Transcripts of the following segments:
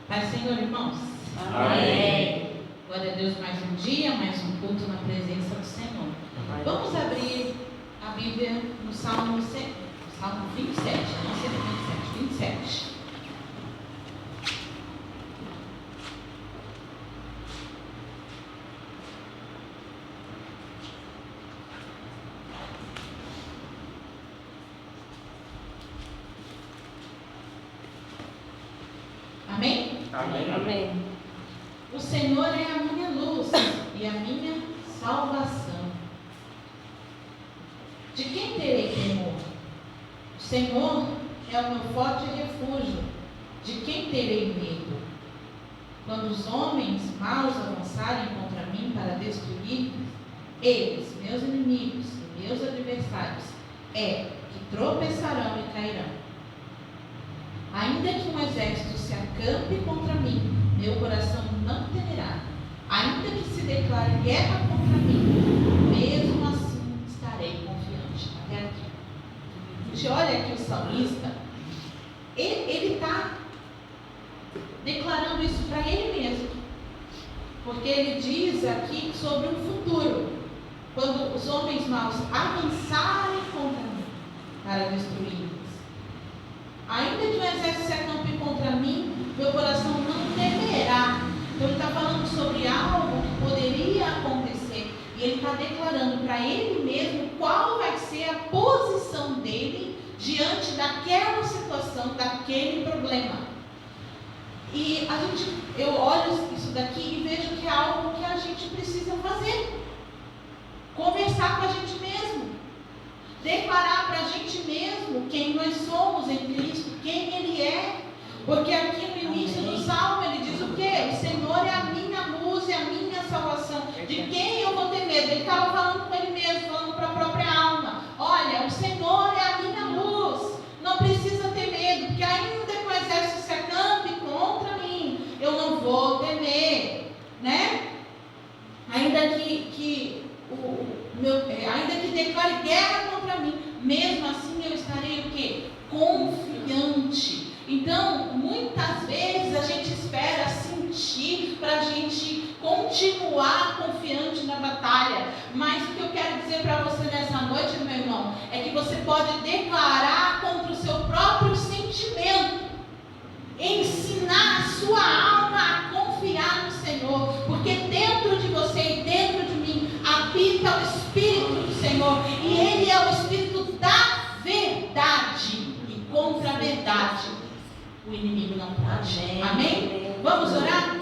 Paz do Senhor, irmãos. Amém. Glória a Deus, mais um dia, mais um culto na presença do Senhor. Vamos abrir a Bíblia no Salmo 27, não 127, 27. Amém? Amém. Amém. O Senhor é a minha luz e a minha salvação. De quem terei temor? O Senhor é o meu forte refúgio. De quem terei medo? Quando os homens maus avançarem contra mim para destruir-me, eles, meus inimigos e meus adversários, que tropeçarão e cairão. Ainda que um exército se acampe contra mim, meu coração não temerá. Ainda que se declare guerra contra mim, mesmo assim estarei confiante. Até aqui. A gente olha aqui o salmista, ele está declarando isso para ele mesmo. Porque ele diz aqui sobre um futuro, quando os homens maus avançarem contra mim para destruir-me. Ainda que o exército se acampe contra mim, meu coração não temerá. Então ele está falando sobre algo que poderia acontecer. E ele está declarando para ele mesmo qual vai ser a posição dele diante daquela situação, daquele problema. E eu olho isso daqui e vejo que é algo que a gente precisa fazer. Conversar com a gente mesmo. Declarar para a gente mesmo quem nós somos em Cristo, quem Ele é. Porque aqui no início do Salmo ele diz o quê? O Senhor é a minha luz e a minha salvação. De quem eu vou ter medo? Ele estava falando com ele mesmo, falando para a própria alma. Olha, o Senhor é a minha luz. Não precisa ter medo, porque ainda que o exército se acampe contra mim, eu não vou temer, né? Ainda que declare guerra contra mim, mesmo assim eu estarei o quê? Confiante. Então, muitas vezes a gente espera sentir para a gente continuar confiante na batalha. Mas o que eu quero dizer para você nessa noite, meu irmão, é que você pode declarar contra o seu próprio sentimento. Ensinar a sua alma a confiar no Senhor. Porque dentro de você e dentro de mim habita o Espírito do Senhor. E Ele é o Espírito da verdade. E contra a verdade o inimigo não pode. Amém? Vamos orar?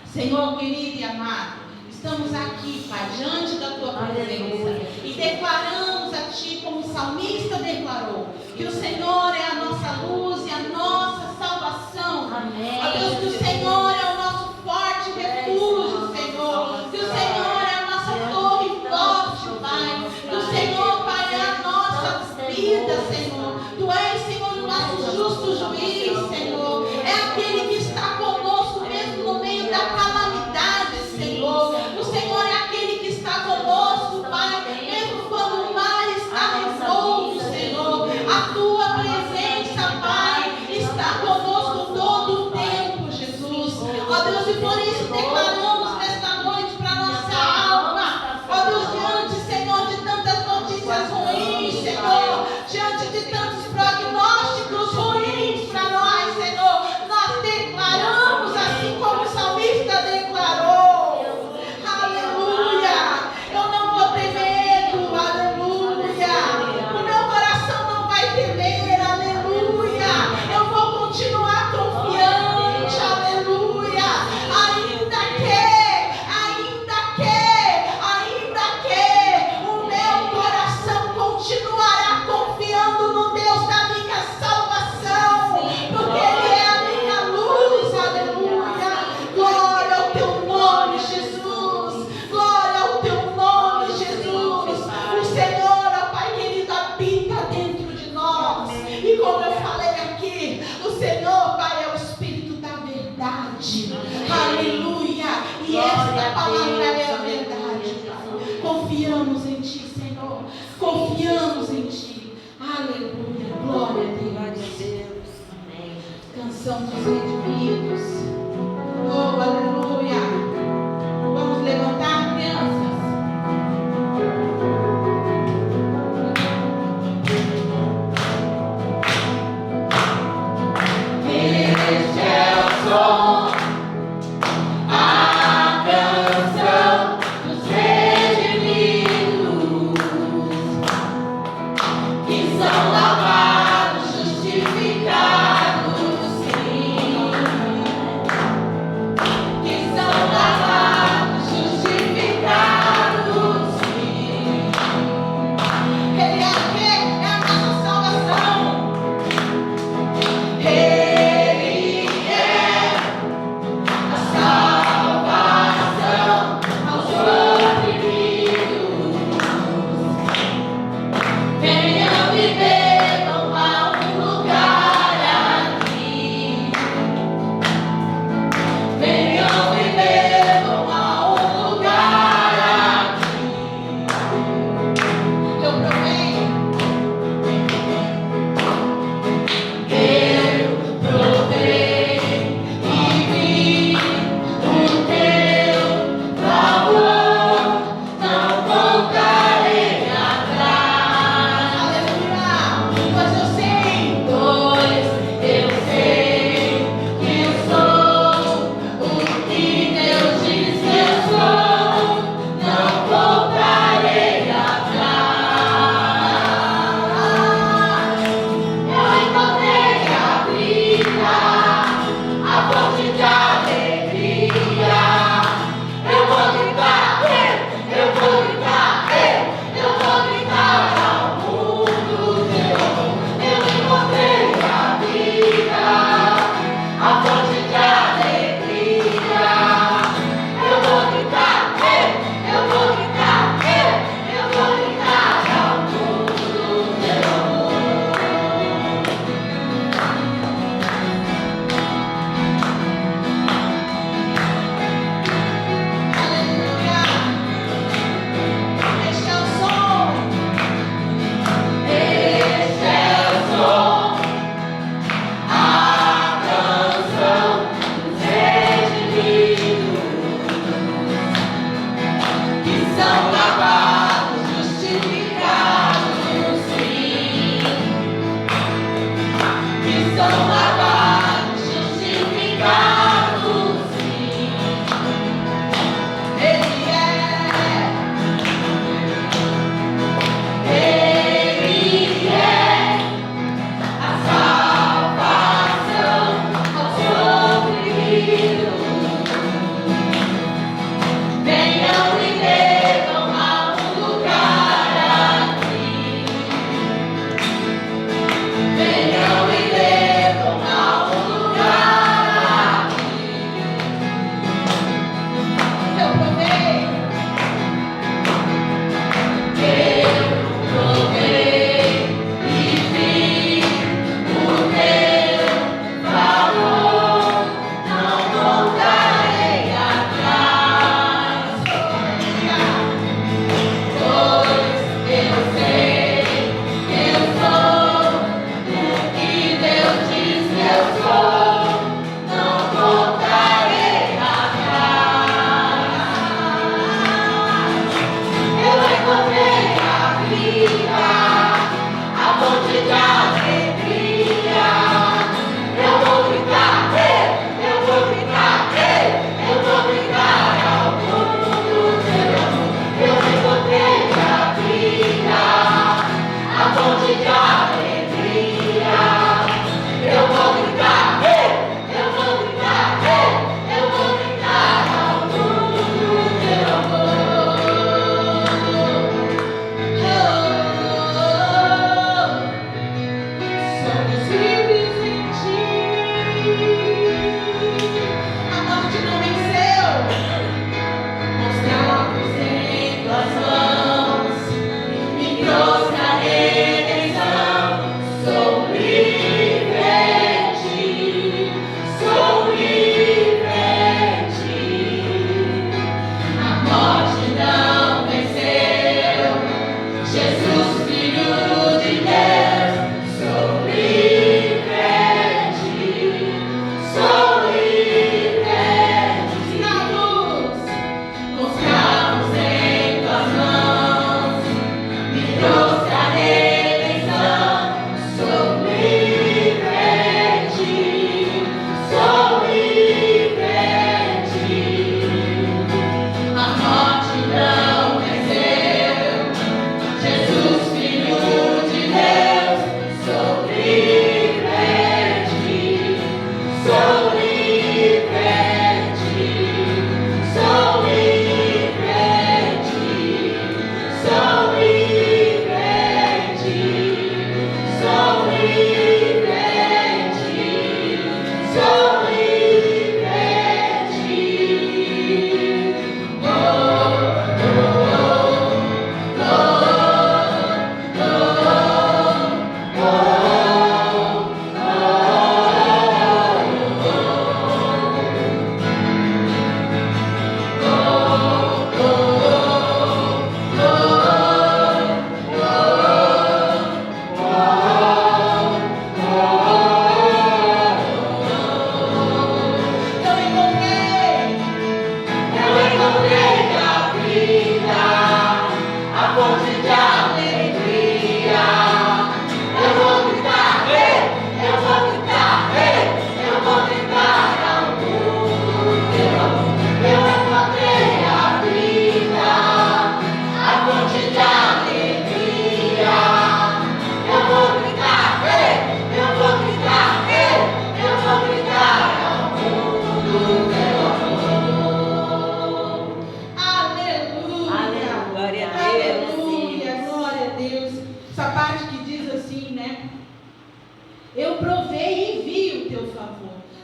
Senhor querido e amado, estamos aqui, Pai, diante da Tua presença e declaramos a Ti, como o salmista declarou, que o Senhor é a nossa luz e a nossa salvação. Amém. Ó Deus, que o Senhor é o nosso forte refúgio, Senhor. Que o Senhor é a nossa torre forte, Pai. Que o Senhor, Pai, é a nossa vida, Senhor. Tu és, Senhor, o nosso justo juiz, Senhor. É aquele que está conosco mesmo no meio da calamidade, Senhor. O Senhor é aquele que está conosco, Pai, mesmo quando o mar está revolto, Senhor. A Tua presença, Pai, está conosco todo o tempo, Jesus. Ó Deus, e por isso declaramos nesta noite para nossa alma, ó Deus, diante, Senhor, de tantas notícias ruins, Senhor, diante de tantos prognósticos ruins para nós, Senhor, nós declaramos assim como o salmista declarou. Aleluia! Eu não vou ter medo, aleluia! O meu coração não vai temer, aleluia! Eu vou continuar confiante, aleluia! Ainda que o meu coração continuará confiando no Deus da minha salvação, porque Ele é a minha luz, aleluia! Glória ao Teu nome, Jesus! Glória ao Teu nome, Jesus! O Senhor, ó Pai querido, habita dentro de nós. E como eu falei aqui, o Senhor, Pai, é o Espírito da verdade. Aleluia! E esta palavra é a verdade, Pai. Confiamos em Ti, Senhor. Confiamos em Ti. Aleluia! Glória a Deus. Amém. Cansado são dos redimidos. Oh, aleluia! Vamos levantar, crianças. Este é o som, a canção dos redimidos, que são lavados, justificados, sim.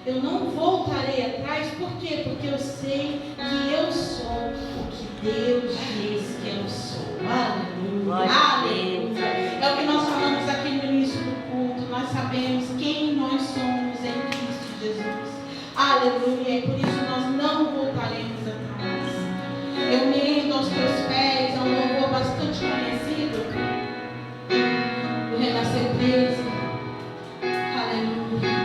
Eu não voltarei atrás, por quê? Porque eu sei que eu sou o que Deus diz que eu sou. Aleluia. Aleluia. É o que nós falamos aqui no início do culto. Nós sabemos quem nós somos em Cristo Jesus. Aleluia. E por isso nós não voltaremos atrás. Eu me rendo aos teus pés. É um louvor bastante conhecido. Do Renascer 13. Aleluia.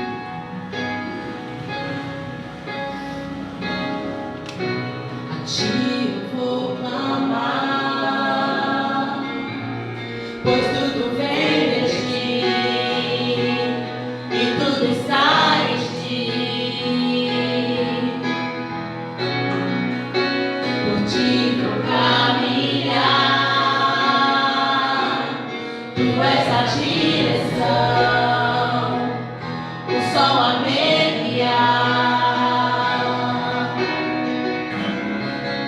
A ti eu vou clamar, pois tudo vem de ti e tudo está em ti. Por ti vou caminhar, tu és a direção, o sol a me guiar.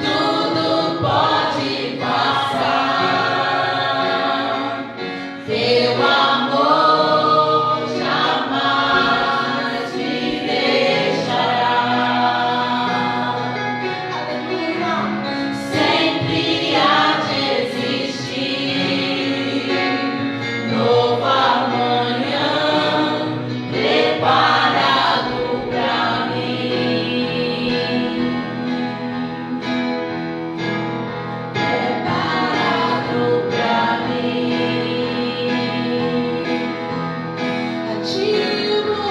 Tudo pode passar, teu amor jamais me deixará. Aleluia. Sempre há de existir novo amanhã preparado pra mim. Preparado pra mim. A ti eu vou,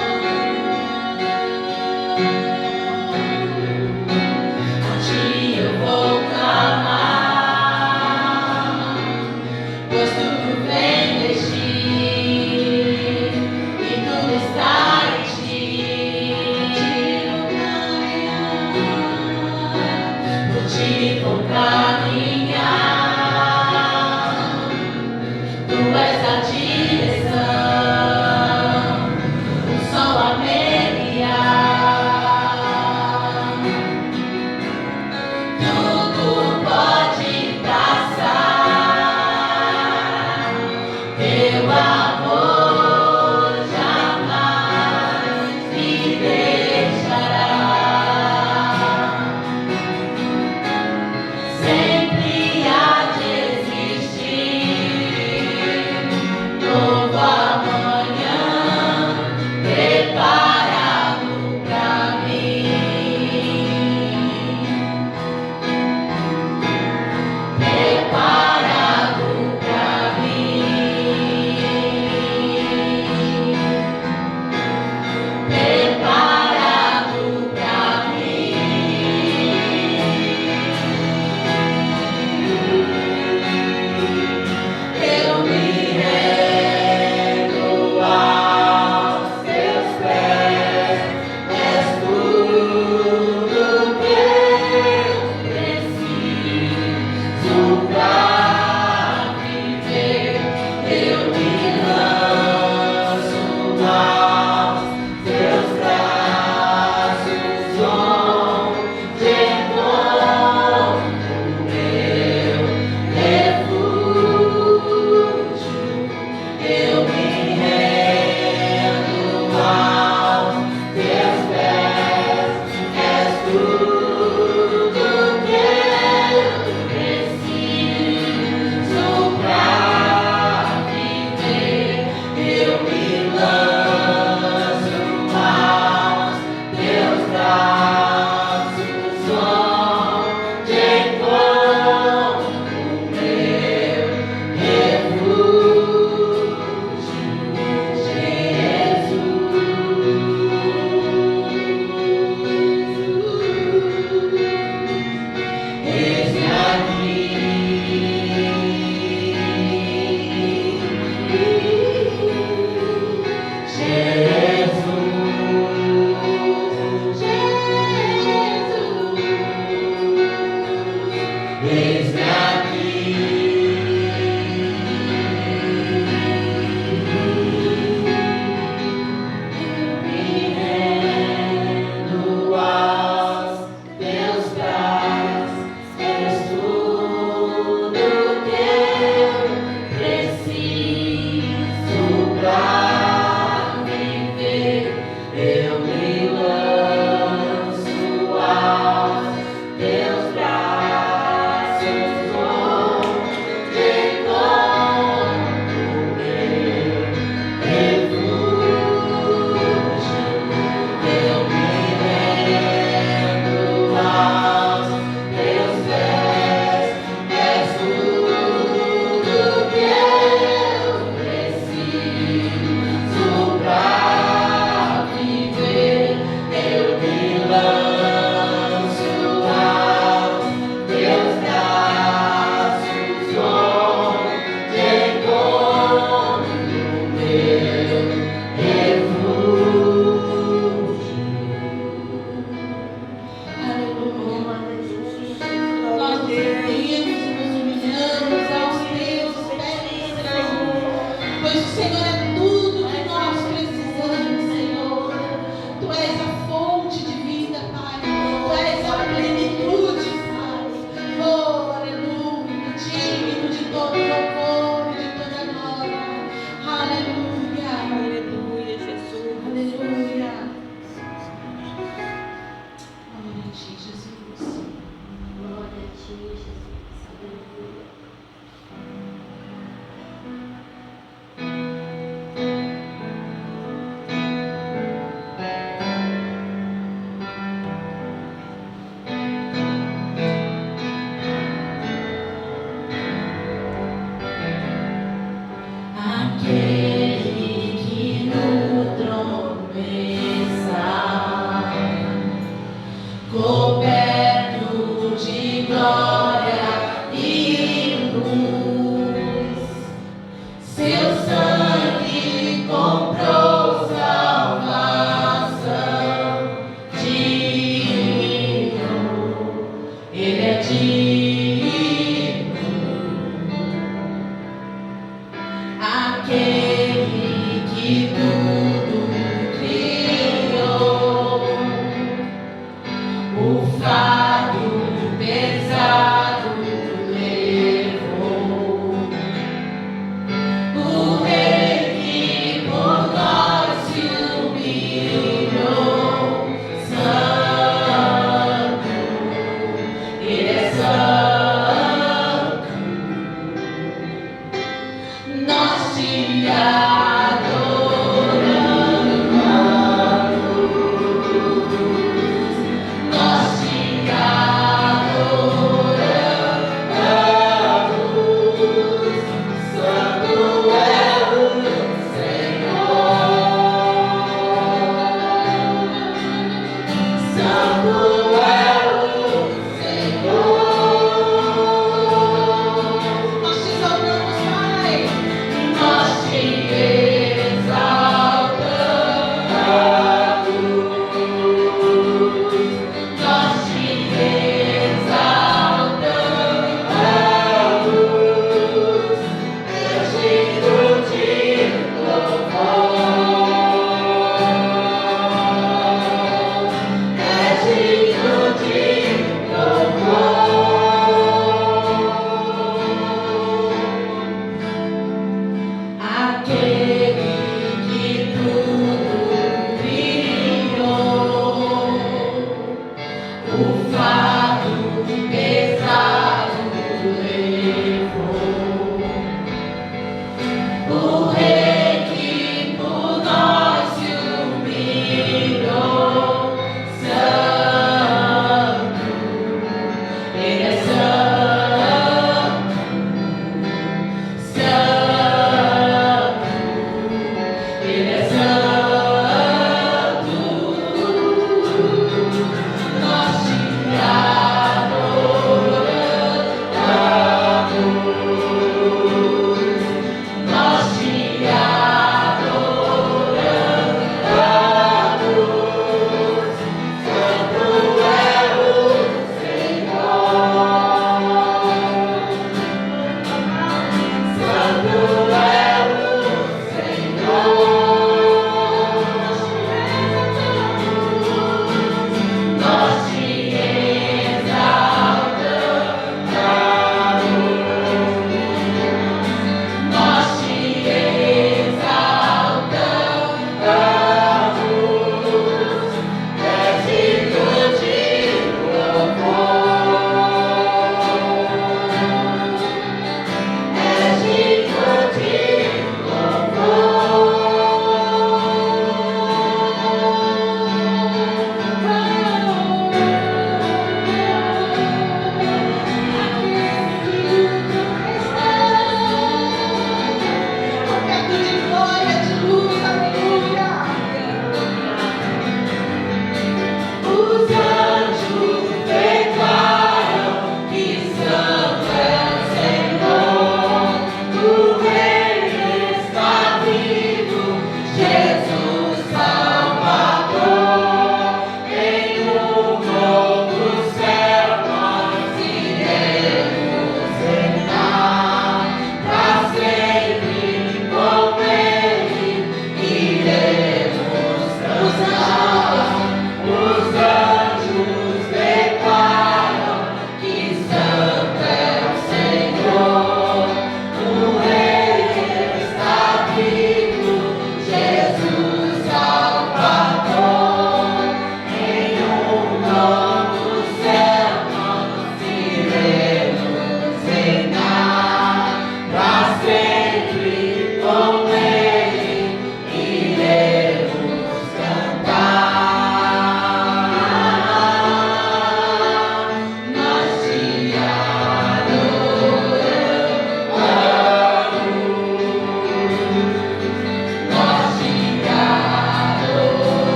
a ti eu vou clamar, pois tudo vem de ti e tudo está em ti. Por ti vou caminhar, tu és a direção, o sol a me guiar.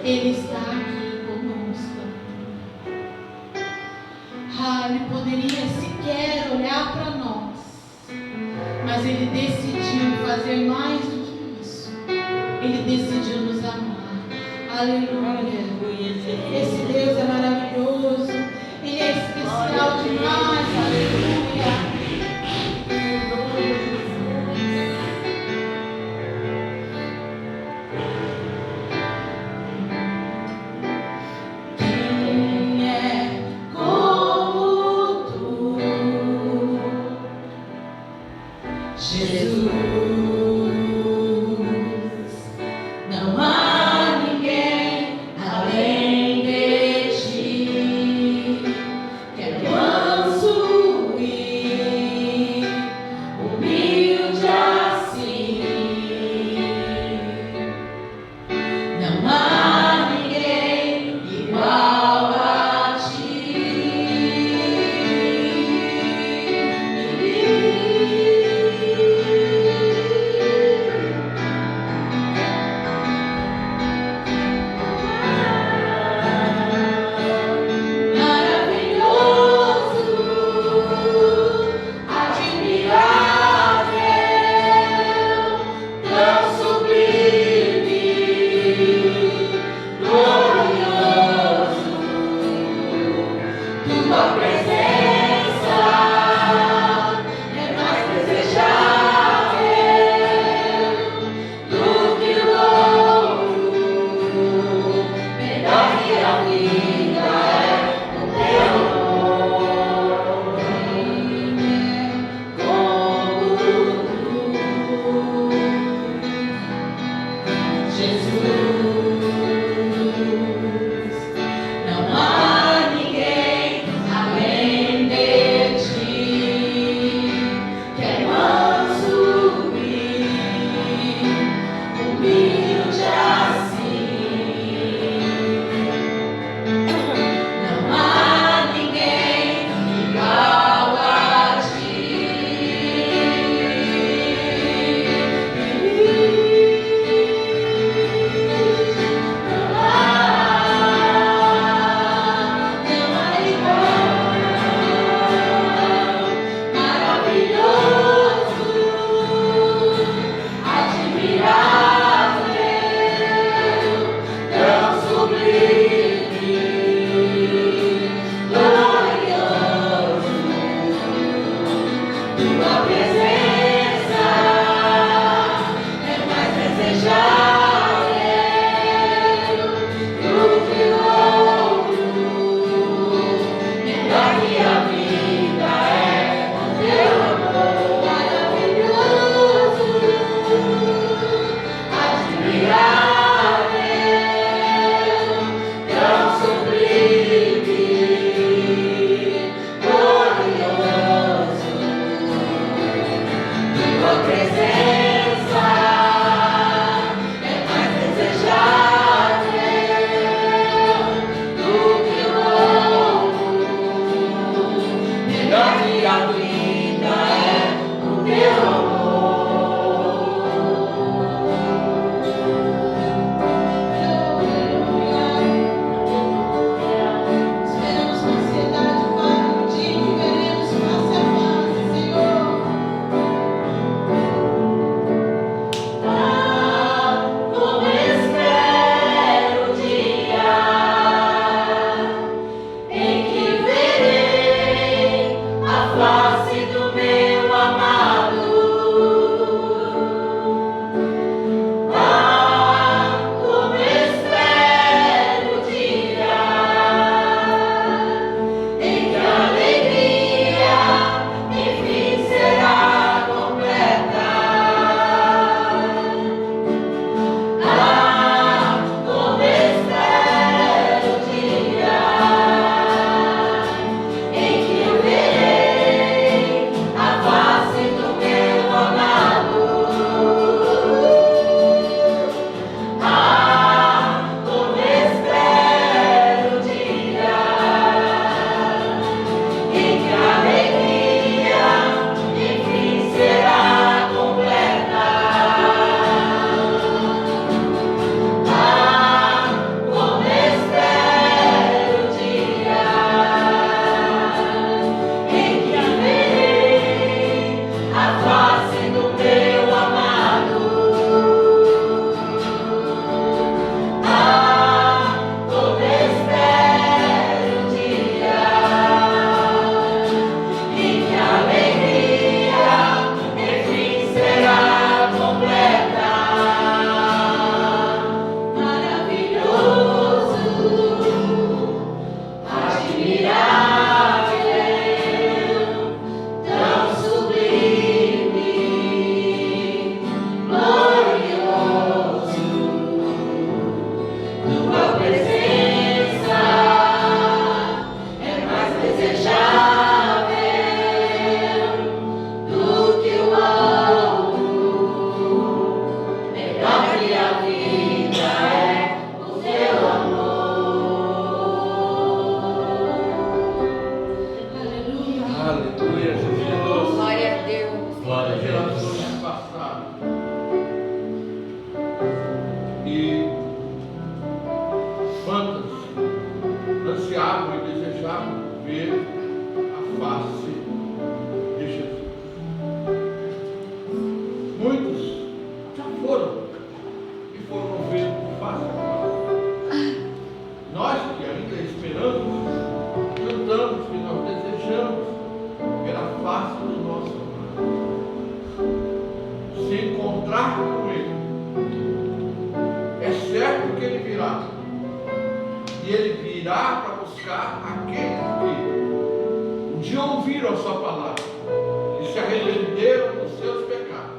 Ele está aqui conosco. Ele poderia sequer olhar para nós, mas Ele decidiu fazer mais do que isso. Ele decidiu nos amar. Aleluia. Esse Deus é maravilhoso. Ele é especial demais. Aleluia. Quem é como tu, Jesus? Não há ninguém além de ti, que é manso e humilde assim. Não há ninguém igual a ti. Maravilhoso, admirável, tão sublime, glorioso, tua presença é mais desejável do que o ouro, melhor que a vida é o teu nome. Como tu, Jesus, não há ninguém além de ti, que é manso e humilde assim. Não há ninguém igual a ti. foram vendo face a face. Nós que ainda esperamos, cantamos que nós desejamos ver a face do nosso amado, se encontrar com Ele. É certo que Ele virá, e Ele virá para buscar aqueles que um dia ouviram a sua palavra e se arrependeram dos seus pecados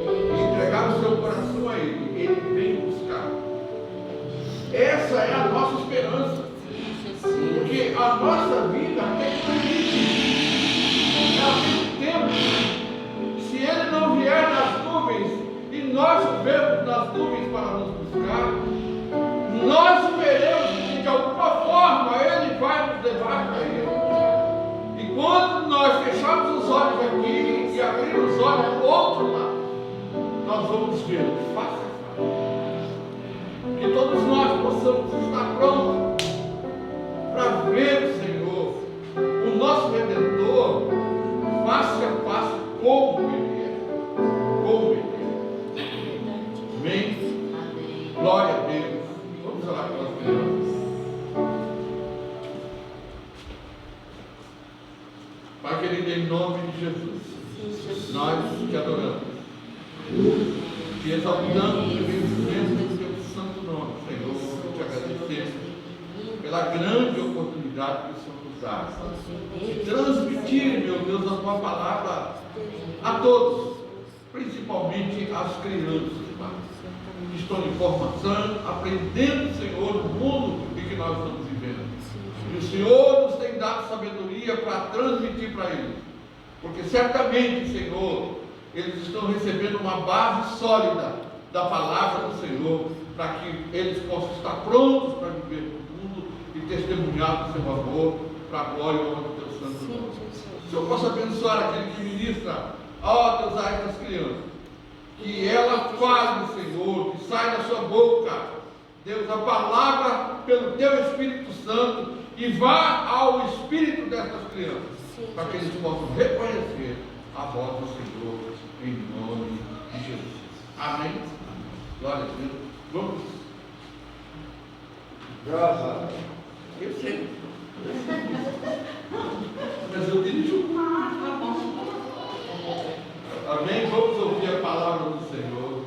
e entregaram o seu coração a Ele. Ele vem buscar. Essa é a nossa esperança, porque a nossa vida tem limite. Ao mesmo tempo, se Ele não vier nas nuvens e nós o vemos nas nuvens para nos buscar, nós o veremos e de alguma forma Ele vai nos levar para Ele. E quando nós fecharmos os olhos aqui e abrirmos os olhos do outro lado, nós vamos ver face a face. Que todos nós possamos estar prontos para ver o Senhor, o nosso Redentor, face a face, como Ele é. Como Ele é. Amém? Glória a Deus. Vamos orar pelas crianças. Pai querido, em nome de Jesus, nós te adoramos. Te exaltamos e bendizemos o teu santo nome, Senhor. Te agradecemos pela grande oportunidade que o Senhor nos dá de transmitir, meu Deus, a tua palavra a todos, principalmente às crianças, Pai, que estão em formação, aprendendo, Senhor, no mundo em que nós estamos vivendo. E o Senhor nos tem dado sabedoria para transmitir para eles, porque certamente, Senhor, eles estão recebendo uma base sólida da palavra do Senhor, para que eles possam estar prontos para viver no mundo e testemunhar do seu amor, para a glória e honra do teu santo nome. O Senhor possa abençoar aquele que ministra, ó Deus, a essas crianças, que ela fale, Senhor, que saia da sua boca, Deus, a palavra pelo teu Espírito Santo, e vá ao espírito dessas crianças, para que eles possam reconhecer a voz do Senhor, em nome de Jesus. Amém? Glória a Deus. Vamos. Graças a Deus. Eu sei. Mas eu dirijo. Amém? Vamos ouvir a palavra do Senhor.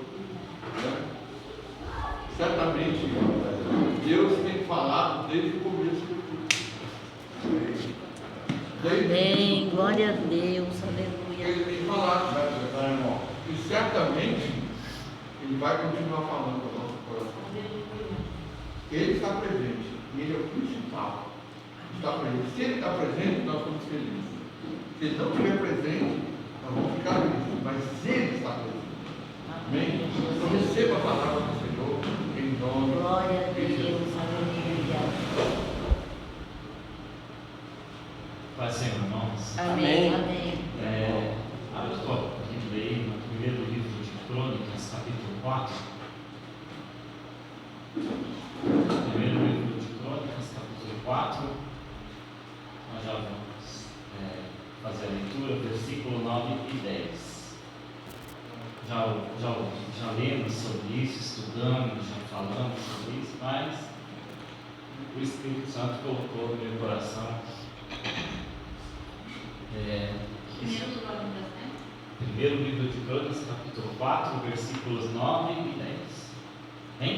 Certamente, Deus tem falado desde o começo do culto. Amém. Glória a Deus. Aleluia. Ele tem falado, irmão. E certamente Ele vai continuar falando ao nosso coração. Ele está presente. E Ele é o principal. Está presente. Se Ele está presente, nós estamos felizes. Se Ele não estiver presente, nós vamos ficar felizes. Mas Ele está presente. Amém? Então receba a palavra do Senhor em nome Glória a de Jesus. Deus. Aleluia. Pai, Senhor, irmãos. Amém. Amém. Eu estou aqui ler no primeiro livro de Crônicas, capítulo 4. Primeiro livro de Crônicas, capítulo 4. Nós já vamos fazer a leitura, versículo 9 e 10. Já lemos sobre isso, estudamos, já falamos sobre isso, mas o Espírito Santo colocou no meu coração. Primeiro livro de Crônicas, capítulo 4, versículos 9 e 10. Amém?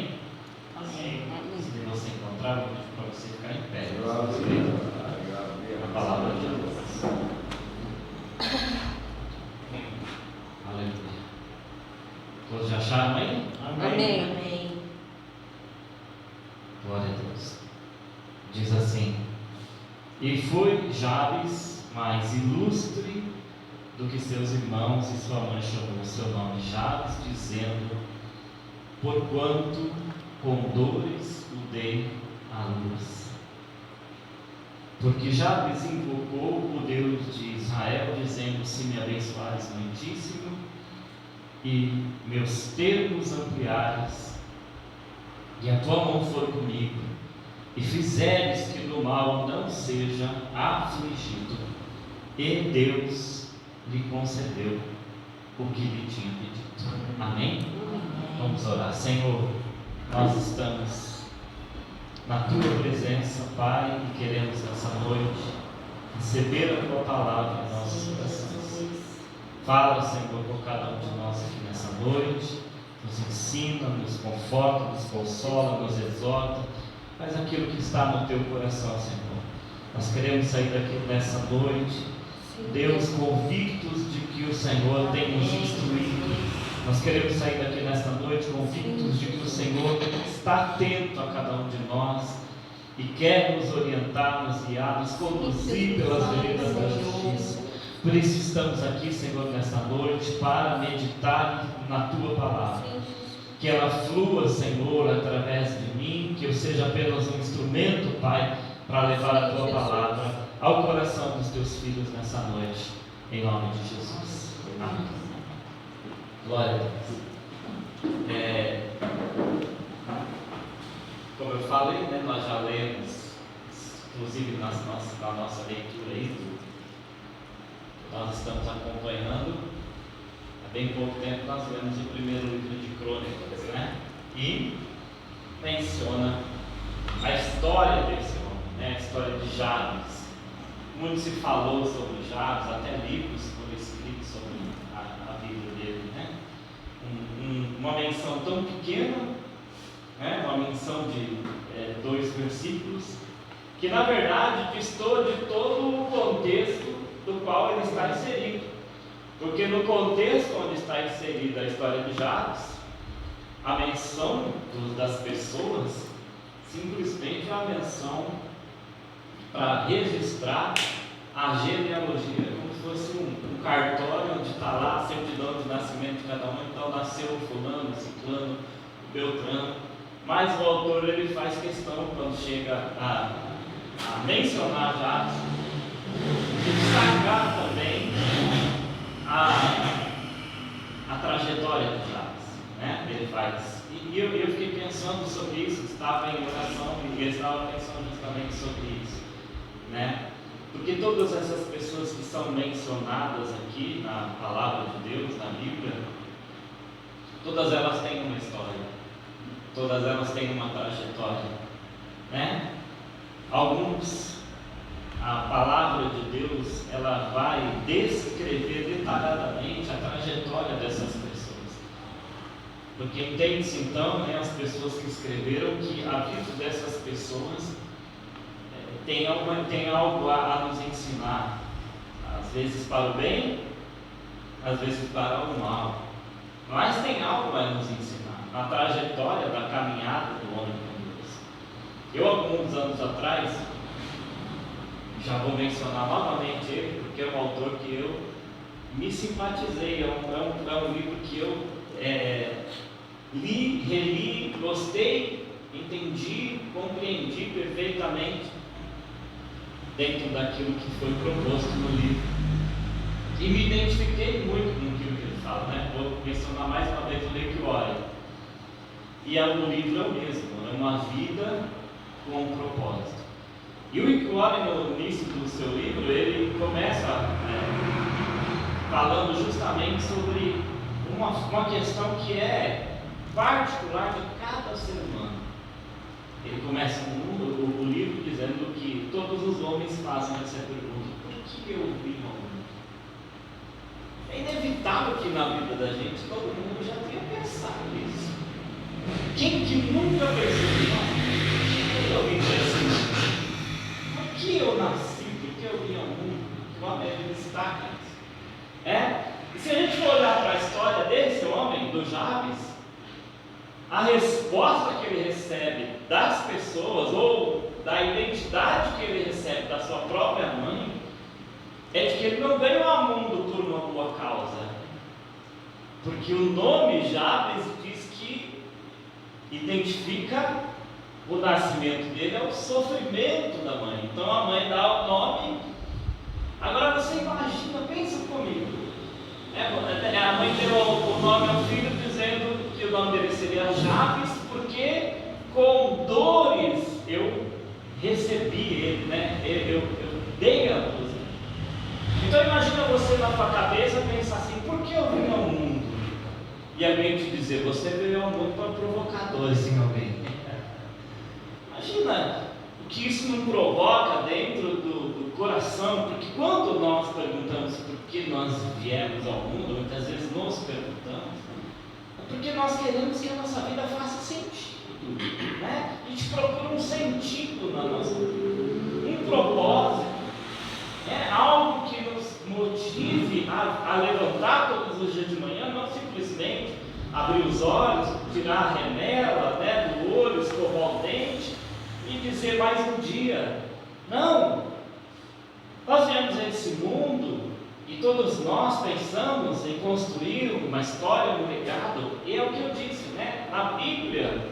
Amém. Se você encontrar, eu vou pedir para você ficar em pé. A palavra de Deus. Aleluia. Todos já acharam aí? Amém. Amém. Glória a Deus. Diz assim: e foi Jabes mais ilustre do que seus irmãos, e sua mãe chamou o seu nome Jabes, dizendo: porquanto com dores o dei à luz. Porque Jabes invocou o Deus de Israel, dizendo: se me abençoares muitíssimo, e meus termos ampliares, e a tua mão for comigo, e fizeres que do mal não seja afligido, e Deus lhe concedeu o que lhe tinha pedido. Amém? Vamos orar. Senhor, nós estamos na Tua presença, Pai, e queremos nessa noite receber a Tua palavra em nossos corações. Fala, Senhor, por cada um de nós aqui nessa noite, nos ensina, nos conforta, nos consola, nos exorta, faz aquilo que está no Teu coração, Senhor. Nós queremos sair daqui nessa noite, Deus, convictos de que o Senhor tem nos instruído. Nós queremos sair daqui nesta noite convictos de que o Senhor está atento a cada um de nós e quer nos orientar, nos guiar, nos conduzir pelas veredas da justiça. Por isso estamos aqui, Senhor, nesta noite para meditar na Tua palavra. Que ela flua, Senhor, através de mim, que eu seja apenas um instrumento, Pai, para levar a Tua palavra ao coração dos Teus filhos nessa noite, em nome de Jesus. Amém. Glória a Deus. Como eu falei, né, nós já lemos, inclusive na nossa leitura aí, nós estamos acompanhando, há bem pouco tempo nós lemos o primeiro livro de Crônicas, né? E menciona a história desse homem, né? A história de Jabes. Muito se falou sobre Jabes, até livros foram escritos sobre a vida dele, né? Uma menção tão pequena, né? Uma menção de 2 versículos, que na verdade distorce de todo o contexto do qual ele está inserido. Porque no contexto onde está inserida a história de Jabes, a menção das pessoas simplesmente é uma menção para registrar a genealogia, como se fosse um cartório onde está lá a certidão de nascimento de cada um. Então nasceu o fulano, o ciclano, o beltrano. Mas o autor ele faz questão, quando chega a mencionar Jabes, de destacar também a trajetória de Jabes, né? Ele faz. E eu fiquei pensando sobre isso, estava em oração e estava pensando justamente sobre isso, né? Porque todas essas pessoas que são mencionadas aqui na palavra de Deus, na Bíblia, todas elas têm uma história, todas elas têm uma trajetória, né? A palavra de Deus, ela vai descrever detalhadamente a trajetória dessas pessoas. Porque entende-se então, né, as pessoas que escreveram, que a vida dessas pessoas tem algo a nos ensinar, às vezes para o bem, às vezes para o mal, mas tem algo a nos ensinar, a trajetória da caminhada do homem com Deus. Eu, alguns anos atrás, já vou mencionar novamente ele, porque é um autor que eu me simpatizei, é um livro que eu li, reli, gostei, entendi, compreendi perfeitamente dentro daquilo que foi proposto no livro. E me identifiquei muito com aquilo que ele fala, né? Vou mencionar mais uma vez o Rick Warren. E o livro é o mesmo, é uma vida com um propósito. E o Rick Warren, no início do seu livro, ele começa falando justamente sobre uma questão que é particular de cada ser humano. Ele começa o livro dizendo que todos os homens fazem essa pergunta: por que eu vim ao mundo? É inevitável que na vida da gente todo mundo já tenha pensado nisso. Quem que nunca pensou nisso? Eu vim assim. Por que eu nasci? Por que eu vim ao mundo? Que o homem destaca isso. E se a gente for olhar para a história desse homem, do Jabes, a resposta que ele recebe das pessoas, ou da identidade que ele recebe da sua própria mãe, é de que ele não veio ao mundo por uma boa causa. Porque o nome Jabes diz que identifica o nascimento dele ao sofrimento da mãe. Então a mãe dá o nome. Agora você imagina, pensa comigo. A mãe deu o nome ao filho dizendo que o nome dele seria Jabes, porque com dores eu recebi ele, né? Eu dei a luz. Então imagina você na tua cabeça pensar assim: por que eu vim ao mundo? E a mente diz dizer, você veio ao mundo para provocar dores em alguém. Imagina o que isso não provoca dentro do coração, porque quando nós perguntamos por que nós viemos ao mundo, muitas vezes nos perguntamos, é porque nós queremos que a nossa vida faça sentido, né? A gente procura um sentido na nossa vida, um propósito, algo que nos motive a levantar todos os dias de manhã, não simplesmente abrir os olhos, tirar a remela, do olho, escovar o dente e dizer mais um dia. Não! Nós viemos a esse mundo e todos nós pensamos em construir uma história, um legado, e é o que eu disse, na Bíblia,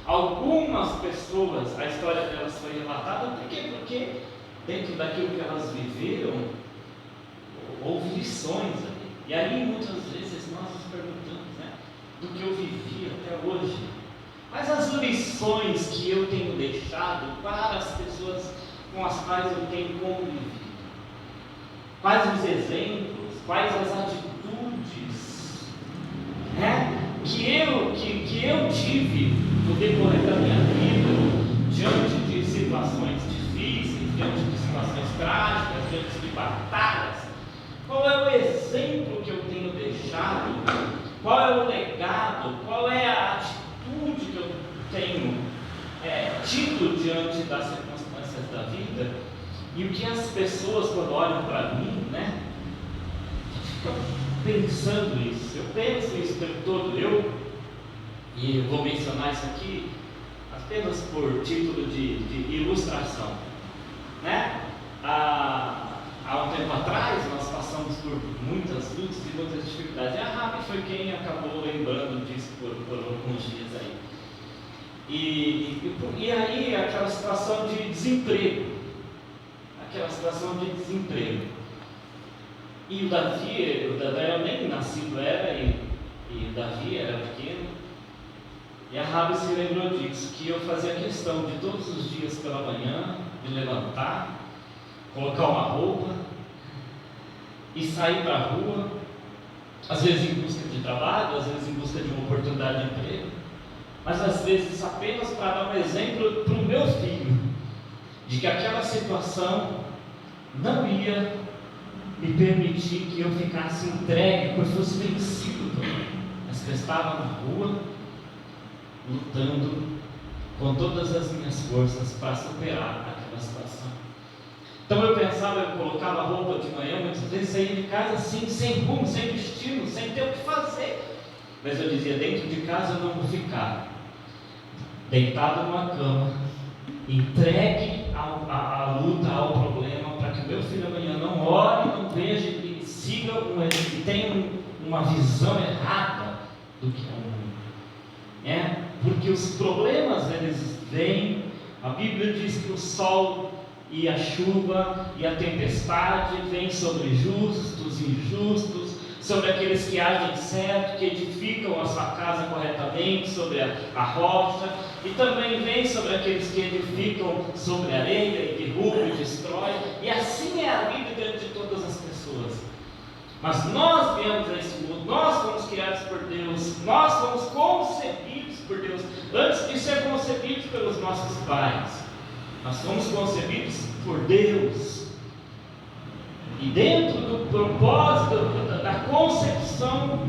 algumas pessoas, a história delas foi relatada, por quê? Porque dentro daquilo que elas viveram, houve lições ali. E aí muitas vezes nós nos perguntamos, do que eu vivi até hoje. Mas as lições que eu tenho deixado para as pessoas com as quais eu tenho convivido, quais os exemplos, quais as atitudes que eu tive no decorrer da minha vida, diante de situações difíceis, diante de situações trágicas, diante de batalhas. Qual é o exemplo que eu tenho deixado? Qual é o legado? Qual é a atitude que eu tenho tido diante das circunstâncias da vida? E o que as pessoas, quando olham para mim, ficam pensando isso. Eu penso isso o tempo todo. E eu vou mencionar isso aqui apenas por título de ilustração. Há um tempo atrás, nós passamos por muitas lutas e muitas dificuldades. E a Rabi foi quem acabou lembrando disso por alguns dias aí. E aí, aquela situação de desemprego. E o Daniel nem nascido era, e o Davi era pequeno. E a Rabi se lembrou disso, que eu fazia questão de todos os dias pela manhã, de levantar, colocar uma roupa e sair para a rua, às vezes em busca de trabalho, às vezes em busca de uma oportunidade de emprego, mas às vezes apenas para dar um exemplo para o meu filho, de que aquela situação não ia me permitir que eu ficasse entregue, que eu fosse vencido também, mas que eu estava na rua, lutando com todas as minhas forças para superar aquela situação. Então eu pensava, eu colocava a roupa de manhã, muitas vezes saía de casa assim, sem rumo, sem destino, sem ter o que fazer. Mas eu dizia, dentro de casa eu não vou ficar deitado numa cama, entregue à luta, ao problema, para que o meu filho amanhã não ore, não veja e siga e tenha uma visão errada do que é o mundo. Porque os problemas, eles vêm. A Bíblia diz que o sol e a chuva e a tempestade vêm sobre justos e injustos, sobre aqueles que agem certo, que edificam a sua casa corretamente sobre a rocha, e também vem sobre aqueles que edificam sobre a areia e derrubam e destrói. E assim é a vida diante de todas as pessoas. Mas nós viemos a esse mundo, nós fomos criados por Deus, nós fomos concebidos por Deus, antes de ser concebidos pelos nossos pais. Nós fomos concebidos por Deus. E dentro do propósito da concepção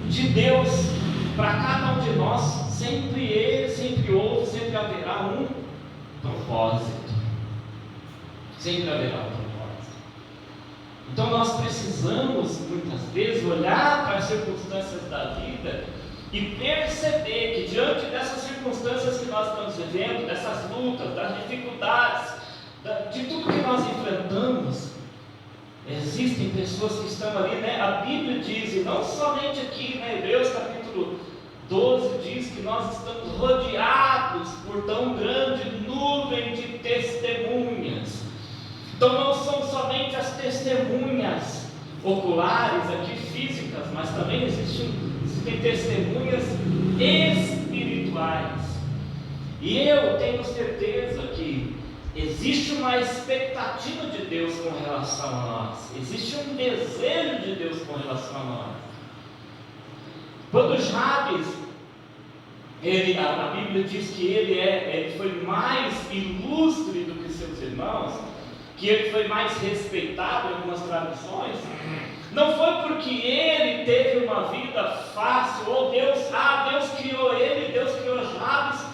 de Deus para cada um de nós, sempre houve, sempre haverá um propósito. Sempre haverá um propósito. Então nós precisamos, muitas vezes, olhar para as circunstâncias da vida e perceber que diante dessas circunstâncias que nós estamos vivendo, dessas lutas, das dificuldades, de tudo que nós enfrentamos, existem pessoas que estão ali, a Bíblia diz, e não somente aqui, Hebreus capítulo 12 diz que nós estamos rodeados por tão grande nuvem de testemunhas. Então não são somente as testemunhas oculares aqui, físicas, mas também existem testemunhas espirituais. E eu tenho certeza que existe uma expectativa de Deus com relação a nós, existe um desejo de Deus com relação a nós. Quando Jabes, a Bíblia diz que ele foi mais ilustre do que seus irmãos, que ele foi mais respeitado em algumas tradições, não foi porque ele teve uma vida fácil, ou Deus criou ele, Deus criou Jabes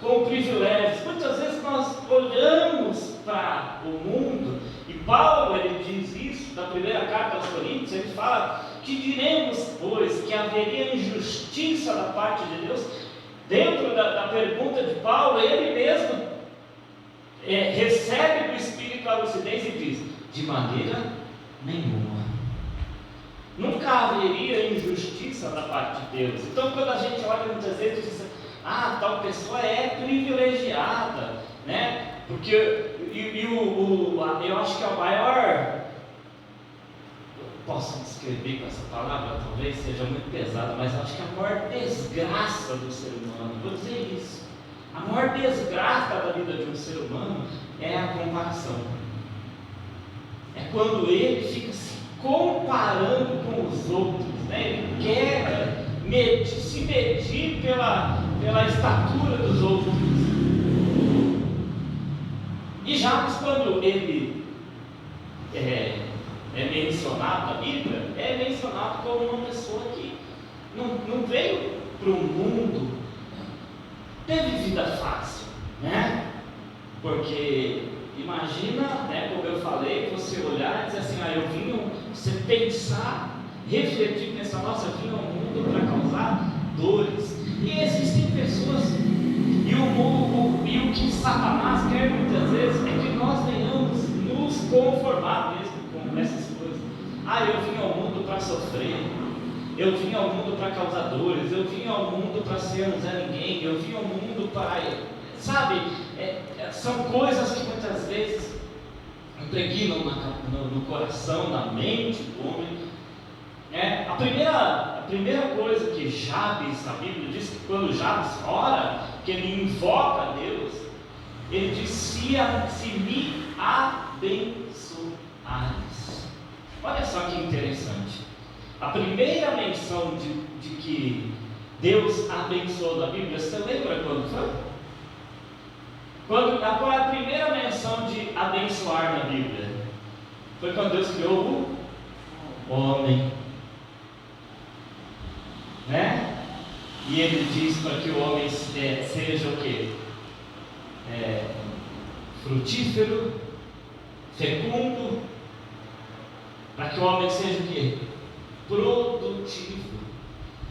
com privilégios. Muitas vezes nós olhamos para o mundo, e Paulo ele diz isso, na primeira carta aos Coríntios, ele fala: que diremos, pois, que haveria injustiça da parte de Deus? Dentro da pergunta de Paulo, ele mesmo recebe do Espírito a lucidez e diz: de maneira nenhuma. Nunca haveria injustiça da parte de Deus. Então, quando a gente olha muitas vezes e diz: tal pessoa é privilegiada, né? Porque eu acho que a maior, posso descrever com essa palavra, talvez seja muito pesada, mas acho que a maior desgraça do ser humano, vou dizer isso, a maior desgraça da vida de um ser humano é a comparação. É quando ele fica se comparando com os outros, né? Ele quer se medir pela estatura dos outros. E Jabes, quando ele é mencionado na Bíblia, é mencionado como uma pessoa que não veio para o mundo, teve vida fácil, né? Porque imagina, né, como eu falei, você olhar e dizer assim: você pensar, refletir, pensar: nossa, eu vim ao mundo para causar dores. E existem pessoas, e o que Satanás quer muitas vezes é que nós venhamos nos conformar mesmo com essas coisas. Eu vim ao mundo para sofrer, eu vim ao mundo para causar dores, eu vim ao mundo para ser um Zé Ninguém, eu vim ao mundo para, sabe, são coisas que muitas vezes impregnam no coração, na mente do homem. A primeira coisa que Jabes, a Bíblia diz que quando Jabes ora, que ele invoca a Deus, ele diz: se me abençoares. Olha só que interessante. A primeira menção de que Deus abençoou na Bíblia, você lembra quando foi? Qual é a primeira menção de abençoar na Bíblia? Foi quando Deus criou o homem, né? E ele diz para que o homem seja o quê? Frutífero, fecundo, para que o homem seja o quê? Produtivo.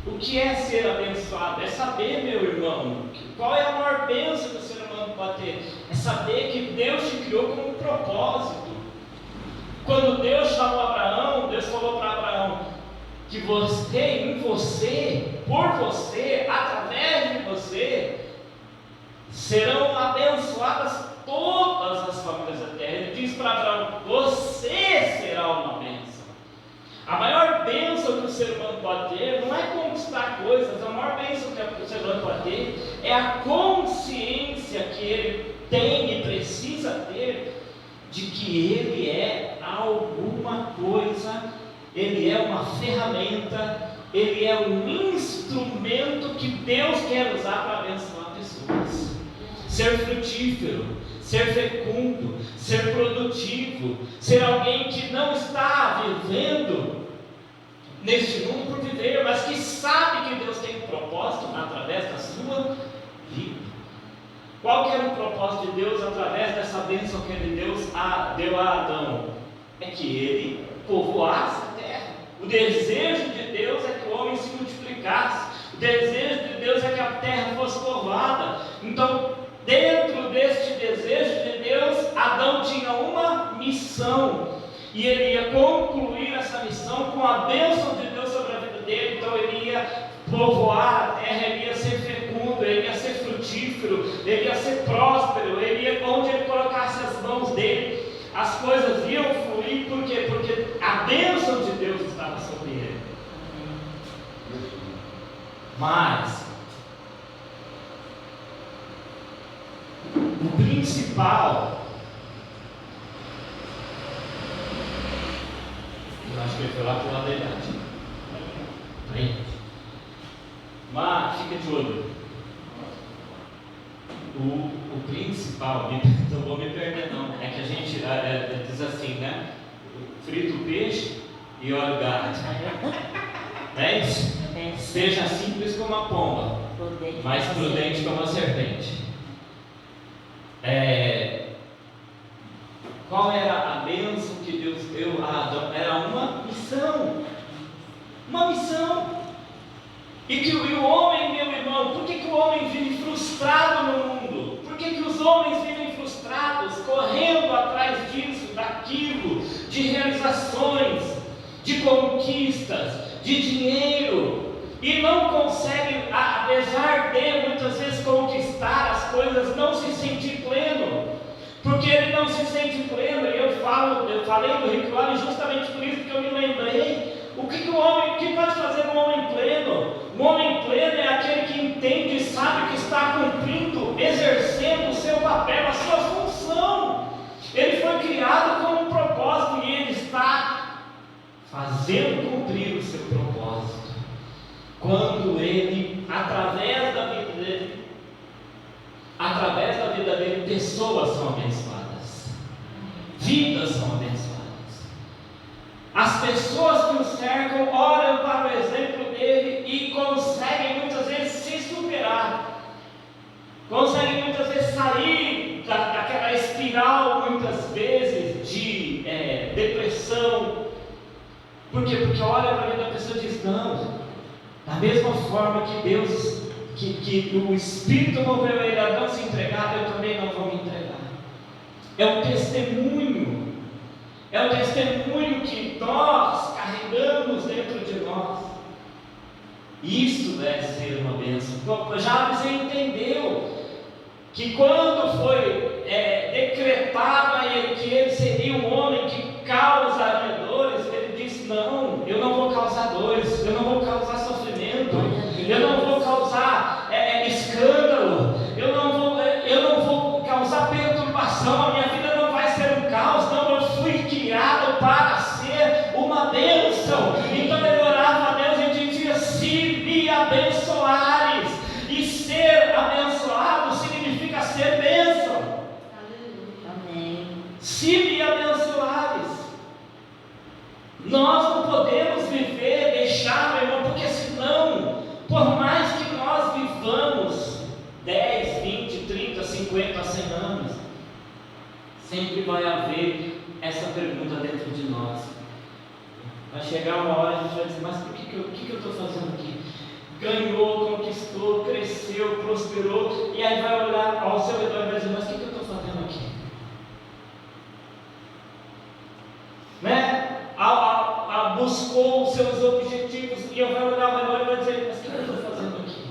O que é ser abençoado? É saber, meu irmão, qual é a maior bênção que o ser humano pode ter? É saber que Deus te criou com um propósito. Quando Deus chamou Abraão, Deus falou para Abraão que em você, por você, através de você, serão abençoadas todas as famílias da terra. Ele diz para Abraão: você será uma bênção. A maior bênção que o ser humano pode ter não é conquistar coisas. A maior bênção que o ser humano pode ter é a consciência que ele tem e precisa ter de que ele é alguma coisa, ele é uma ferramenta, ele é um instrumento que Deus quer usar para abençoar pessoas. Ser frutífero, ser fecundo, ser produtivo, ser alguém que não está vivendo neste mundo por viver, mas que sabe que Deus tem um propósito através da sua vida. Qual que era o propósito de Deus através dessa bênção que Ele deu a Adão? É que ele povoasse a terra. O desejo de Deus é que o homem se multiplicasse. O desejo de Deus é que a terra fosse povoada. Então, dentro deste desejo de Deus, Adão tinha uma missão, e ele ia concluir essa missão com a bênção de Deus sobre a vida dele. Então ele ia povoar a terra, ele ia ser fecundo, ele ia ser frutífero, ele ia ser próspero, onde ele colocasse as mãos dele, as coisas iam fluir. Por quê? Porque a bênção de Deus estava sobre ele. Mas o principal, eu acho que ele foi lá para o lado da idade. fica de olho. O principal, não vou me perder não, é que a gente diz assim, né? Frita o peixe e olha o gato. Não é isso? Seja simples como a pomba, mas prudente como a serpente. Qual era a bênção que Deus deu a Adão? Era uma missão. Uma missão. E o homem, meu irmão, por que o homem vive frustrado no mundo? Por que os homens vivem frustrados, correndo atrás disso, daquilo, de realizações, de conquistas, de dinheiro, e não conseguem, apesar de muitas vezes conquistar as coisas, não se sentir pleno? Porque ele não se sente pleno. E eu falei do Rick Warren justamente por isso que eu me lembrei. O que pode fazer um homem pleno? Um homem pleno é aquele que entende e sabe que está cumprindo, exercendo o seu papel, a sua função. Ele foi criado com um propósito e ele está fazendo cumprir o seu propósito. Quando ele, através da vida dele, pessoas são abençoadas, vidas são abençoadas. As pessoas que o cercam olham para o exemplo dele e conseguem muitas vezes se superar, conseguem muitas vezes sair daquela espiral, muitas vezes, de depressão. Por quê? Porque olha para a vida da pessoa e diz: não, da mesma forma que Deus, que o Espírito moveu ele a não se entregar, eu também não vou me entregar. É um testemunho. É o testemunho que nós carregamos dentro de nós. Isso deve ser uma bênção. Jabes entendeu que quando foi decretado a ele que ele seria um homem que causaria dores, ele disse: não, eu não vou causar dores, eu não vou causar sofrimento, eu não vou causar escândalo, eu não vou causar perturbação, a minha vida não vai ser um caos, não, eu fui criado para ser uma bênção. Então ele orava a Deus e dizia: se me abençoares, e ser abençoado significa ser bênção. Amém. Se me abençoares, nós não podemos viver, deixar, meu irmão, porque senão, por mais que nós vivamos 10, 20, 30, 50, 100 anos, sempre vai haver essa pergunta dentro de nós. Vai chegar uma hora e a gente vai dizer: mas por que eu estou fazendo aqui? Ganhou, conquistou, cresceu, prosperou, e aí vai olhar ao seu redor e vai dizer: mas o que eu estou fazendo aqui? Né? Buscou os seus objetivos, e eu vai olhar ao redor e vai dizer: mas o que eu estou fazendo aqui?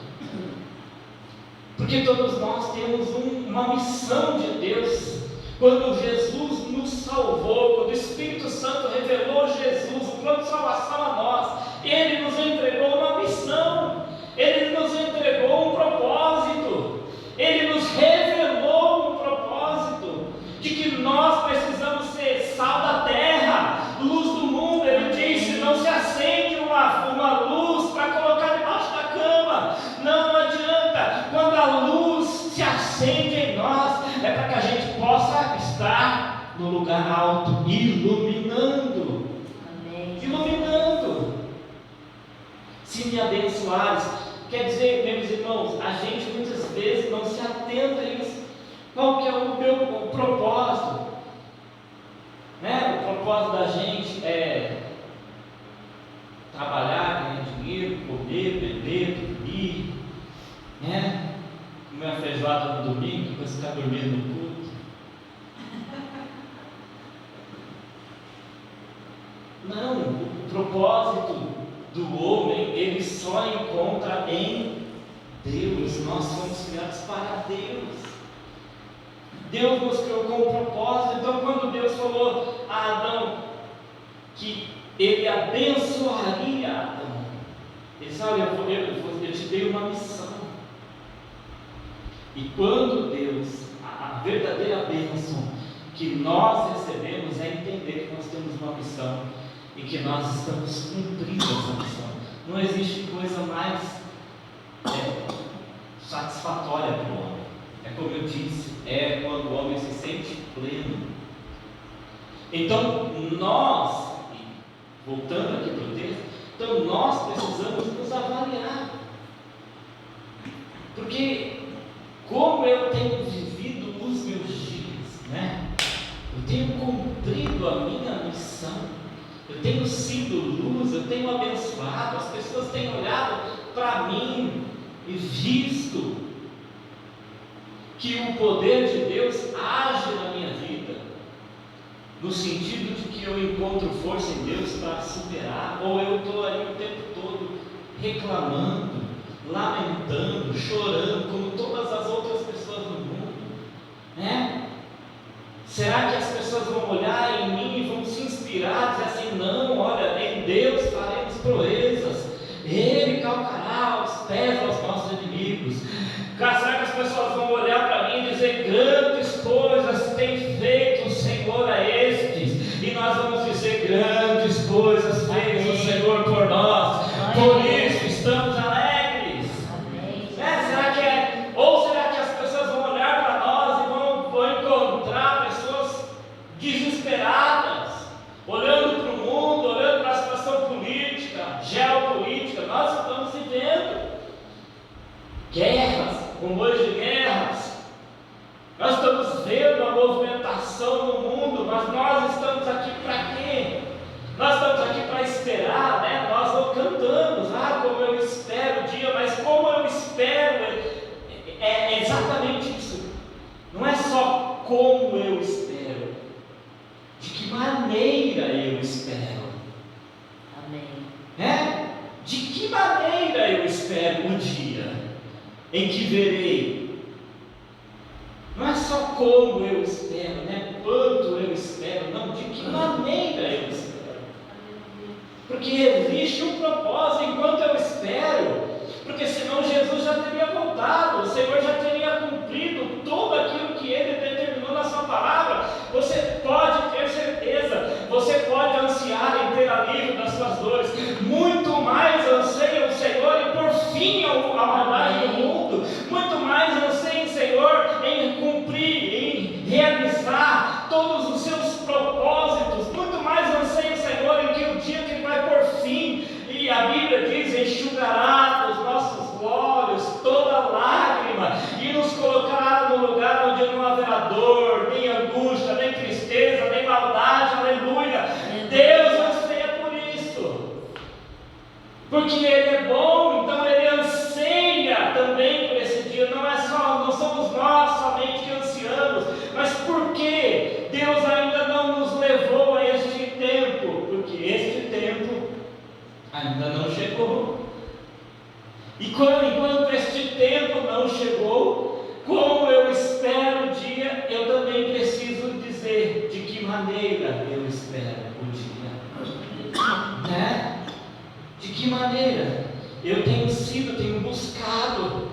Porque todos nós temos uma missão de Deus. Quando Jesus nos salvou, quando o Espírito Santo revelou Jesus, o plano de salvação a nós, Ele nos entregou uma missão, Ele nos entregou um propósito, Ele nos revelou um propósito, de que nós precisamos ser sal da terra, luz do mundo. Ele disse: não se acende uma luz para colocar debaixo da cama, não adianta. Quando a luz se acende em nós, é para que a gente possa estar no lugar alto, iluminando. Amém. Iluminando. Se me abençoares, quer dizer, meus irmãos, a gente muitas vezes não se atenta a isso. Qual que é o meu propósito? Né? O propósito da gente é trabalhar, ganhar dinheiro, comer, beber, dormir, né? Comer a feijoada no domingo, depois ficar dormindo no culto. Não, o propósito do homem, ele só encontra em Deus. Nós somos criados para Deus. Deus nos criou com um propósito. Então, quando Deus falou a Adão que Ele abençoaria Adão, Ele disse: olha, eu te dei uma missão. E quando Deus, a verdadeira bênção que nós recebemos é entender que nós temos uma missão e que nós estamos cumprindo essa missão. Não existe coisa mais satisfatória para o homem. É como eu disse, é quando o homem se sente pleno. Então nós, voltando aqui para o texto, então nós precisamos nos avaliar. Porque como eu tenho vivido os meus dias, né? Eu tenho cumprido a minha missão, eu tenho sido luz, eu tenho abençoado, as pessoas têm olhado para mim e visto que o poder de Deus age na minha vida, no sentido de que eu encontro força em Deus para superar, ou eu estou ali o tempo todo reclamando, lamentando, chorando, como todas as outras pessoas no mundo, né? Será que as pessoas vão olhar em mim e vão se inspirar, dizer assim, não, olha, em Deus faremos proezas, Ele calcará os pés aos nossos inimigos? Será que as pessoas vão olhar para mim e dizer, grandes coisas tem feito o Senhor a estes, e nós vamos dizer, grandes coisas fez o Senhor por nós, por isso estamos alegres? Será que é? Ou será que as pessoas vão olhar para nós e vão encontrar pessoas desesperadas, olhando para o mundo, olhando para a situação política, geopolítica? Nós estamos vivendo guerras, rumores de guerras, nós estamos vendo a movimentação no mundo, mas nós estamos aqui para quê? Nós estamos aqui para esperar, né? Nós cantamos, como eu espero o dia, mas como eu espero, é exatamente isso. Não é só como eu espero, de que maneira eu espero. Amém. De que maneira eu espero o dia em que verei? Não é só como eu espero, né? Quanto eu espero, não, de que maneira eu espero. Porque existe um propósito enquanto eu espero, porque senão Jesus já teria voltado, o Senhor já teria cumprido tudo aquilo que Ele determinou na sua palavra. Você pode ter certeza, você pode ansiar em ter alívio das suas dores, muito mais anseia o Senhor em por fim a maldade do mundo, muito mais anseia o Senhor em cumprir, em realizar todos os seus propósitos, muito mais anseia o Senhor em que o dia que Ele vai por fim, e a Bíblia diz, enxugará dos nossos olhos toda lágrima, e nos colocará no lugar onde não haverá dor, nem angústia, nem tristeza, nem maldade, aleluia. Deus anseia por isso, porque Ele é bom, então Ele anseia também por esse dia. Não somos nós somente que ansiamos, mas por que Deus ainda não nos levou a este tempo? Porque este tempo ainda não chegou. E enquanto este tempo não chegou, como eu espero o dia, eu também preciso dizer de que maneira eu espero o dia, né? De que maneira eu tenho buscado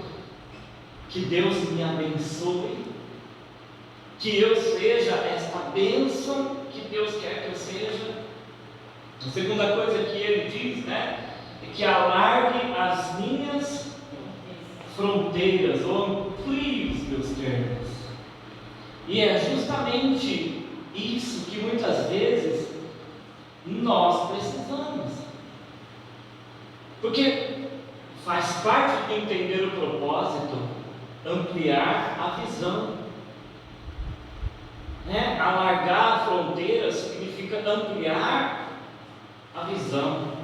que Deus me abençoe, que eu seja esta bênção que Deus quer que eu seja. A segunda coisa que Ele diz, né, é que alargue as minhas fronteiras, ou amplie os meus termos. E é justamente isso que muitas vezes nós precisamos, porque faz parte de entender o propósito, ampliar a visão, né? Alargar a fronteira significa ampliar a visão.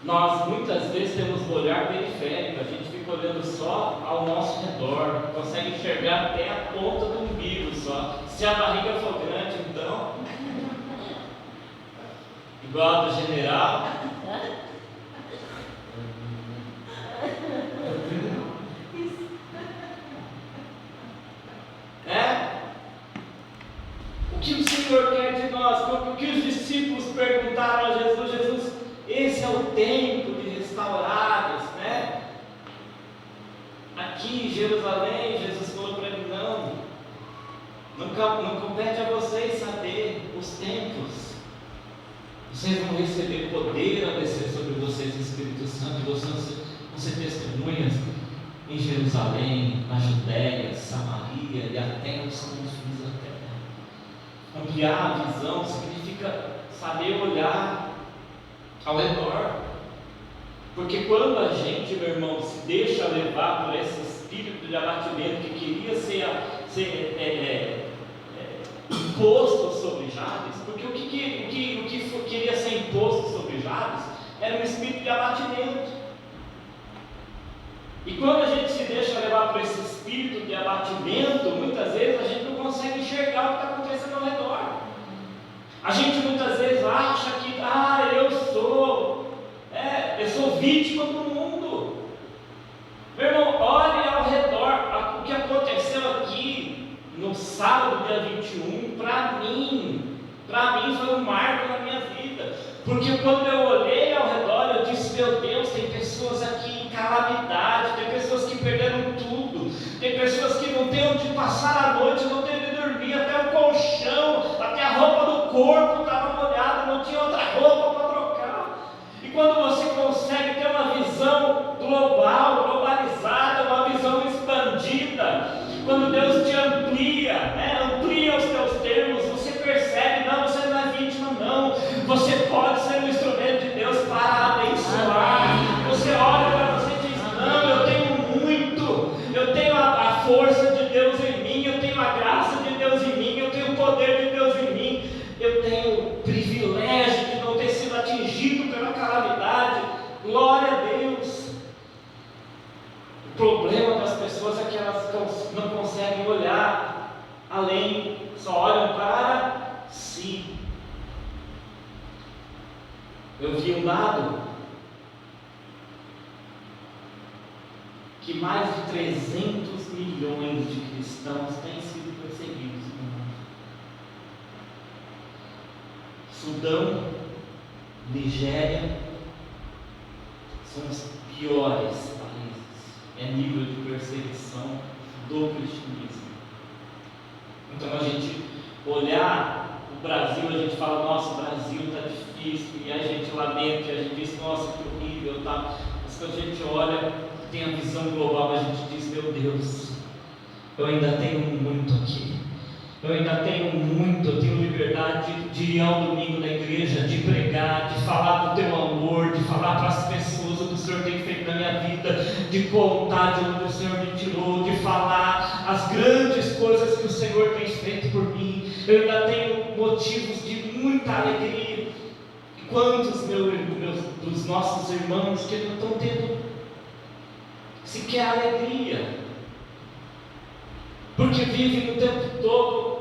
Nós muitas vezes temos um olhar periférico, a gente fica olhando só ao nosso redor, consegue enxergar até a ponta do umbigo só. Se a barriga for grande, então, igual a do general, o que o Senhor quer de nós? O que os discípulos perguntaram a Jesus: Jesus, esse é o tempo de restaurados, né? Aqui em Jerusalém, Jesus falou para ele: não compete a vocês saber os tempos. Vocês vão receber poder a descer sobre vocês, o Espírito Santo, e vocês Você testemunha em Jerusalém, na Judéia, Samaria e até os confins da terra. Ampliar a visão significa saber olhar ao redor. Porque quando a gente, meu irmão, se deixa levar por esse espírito de abatimento que queria ser imposto sobre Jabes, porque o que queria ser imposto sobre Jabes era um espírito de abatimento. E quando a gente se deixa levar por esse espírito de abatimento, muitas vezes a gente não consegue enxergar o que está acontecendo ao redor. A gente muitas vezes acha que eu sou vítima do mundo. Meu irmão, olhe ao redor. O que aconteceu aqui no sábado, dia 21, para mim foi um marco na minha vida. Porque quando eu olhei ao redor, eu disse: meu Deus, tem pessoas aqui em calamidade, tem pessoas que perderam tudo, tem pessoas que não têm onde passar a noite, não têm onde dormir, até o colchão, até a roupa do corpo estava molhada, não tinha outra roupa para trocar. E quando você consegue ter uma visão global, globalizada, uma visão expandida, quando Deus te amplia os teus termos, você percebe: não, você não é vítima, não, você pode ser um instrumento de Deus para abençoar. Você olha para você e diz: não, eu tenho muito, eu tenho a força de Deus em mim, eu tenho a graça de Deus em mim, eu tenho o poder de Deus em mim, eu tenho o privilégio de não ter sido atingido pela calamidade. Glória a Deus. O problema das pessoas é que elas não conseguem olhar além, só olham para si. Eu vi um dado que mais de 300 milhões de cristãos têm sido perseguidos no mundo. Sudão, Nigéria são os piores países, nível de perseguição do cristianismo. Então a gente olhar o Brasil, a gente fala: nossa, o Brasil está difícil, e a gente lamenta, e a gente diz: nossa, que horrível, tá? Mas quando a gente olha, tem a visão global, a gente diz: meu Deus, eu ainda tenho muito aqui. Eu tenho liberdade de ir ao domingo na igreja, de pregar, de falar do teu amor, de falar para as pessoas o que o Senhor tem feito na minha vida, de contar de onde o Senhor me tirou, de falar as grandes coisas que o Senhor tem feito por mim. Eu ainda tenho motivos de muita alegria. Quantos dos nossos irmãos que não estão tendo sequer alegria, porque vivem o tempo todo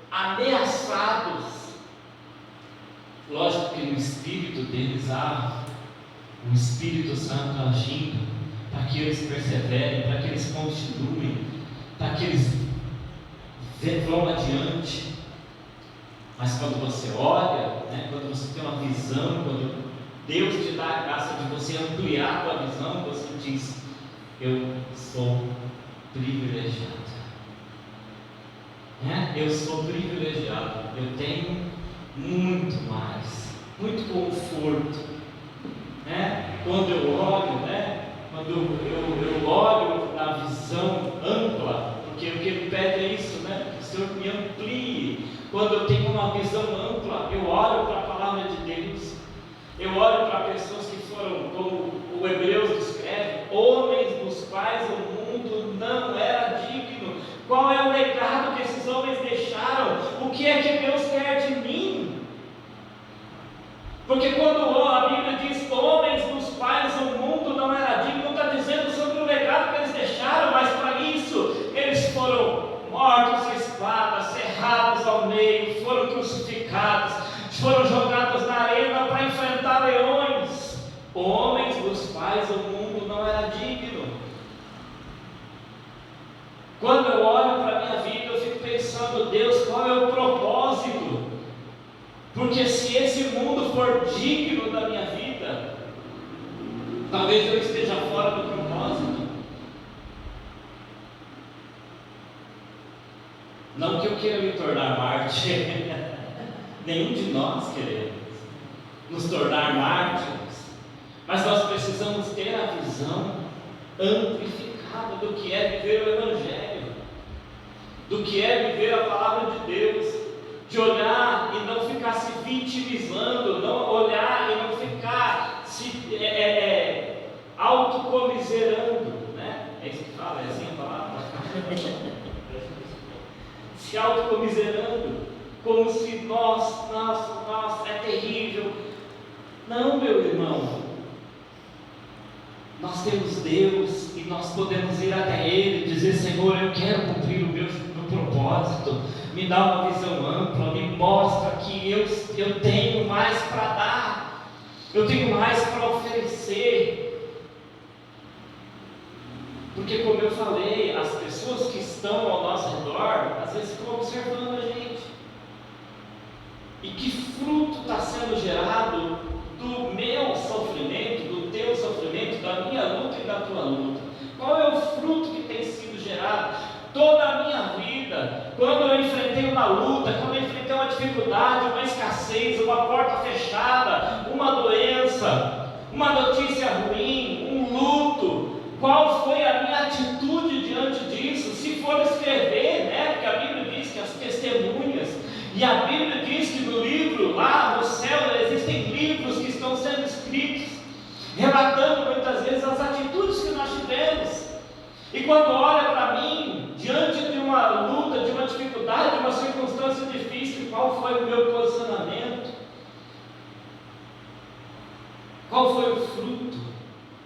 ameaçados. Lógico que no espírito deles há o Espírito Santo agindo para que eles perseverem, para que eles continuem, para que eles vão adiante. Mas quando você olha, quando você tem uma visão, quando Deus te dá a graça de você ampliar a tua visão, você diz: eu sou privilegiado. Eu sou privilegiado, eu tenho muito mais, muito conforto. Quando eu olho, quando eu olho na visão ampla, porque o que ele pede é isso, que o Senhor me amplie. Quando eu tenho uma visão ampla, eu olho para a palavra de Deus, eu olho para pessoas que foram, como o Hebreus descreve, homens dos quais o mundo não era digno. Qual é o legado que esses homens deixaram? O que é que Deus quer de mim? Porque quando a Bíblia diz homens dos quais o mundo não era digno, não está dizendo sobre o legado que eles deixaram, mas para isso eles foram mortos à espada, cerrados ao meio, foram crucificados, foram jogados na arena para enfrentar leões. Homens dos quais o mundo não era digno. Quando eu olho para a minha vida, eu fico pensando: Deus, qual é o propósito? Porque se esse mundo for digno da minha vida, talvez eu esteja fora do propósito. Não que eu queira me tornar mártir, nenhum de nós queremos nos tornar mártires, Mas nós precisamos ter a visão amplificada do que é viver o Evangelho, do que é viver a palavra de Deus, de olhar e não ficar se vitimizando, não olhar e não ficar se autocomiserando, né? É isso que fala, é assim a palavra? Se autocomiserando, como se nossa, é terrível. Não, meu irmão, nós temos Deus e nós podemos ir até Ele e dizer: Senhor, eu quero cumprir o meu propósito, me dá uma visão ampla, me mostra que eu tenho mais para dar, eu tenho mais para oferecer. Porque, como eu falei, as pessoas que estão ao nosso redor às vezes ficam observando a gente. E que fruto está sendo gerado do meu sofrimento, do teu sofrimento, da minha luta e da tua luta? Qual é o fruto que tem sido gerado? Toda a minha vida, quando eu enfrentei uma luta, quando eu enfrentei uma dificuldade, uma escassez, uma porta fechada, uma doença, uma notícia ruim, um luto, qual foi a minha atitude diante disso? Se for escrever, né? Porque a Bíblia diz que as testemunhas, e a Bíblia diz que no livro, lá no céu, existem livros que estão sendo escritos, relatando muitas vezes as atitudes que nós tivemos. E quando olha para mim, diante de uma luta, de uma dificuldade, de uma circunstância difícil, qual foi o meu posicionamento? Qual foi o fruto?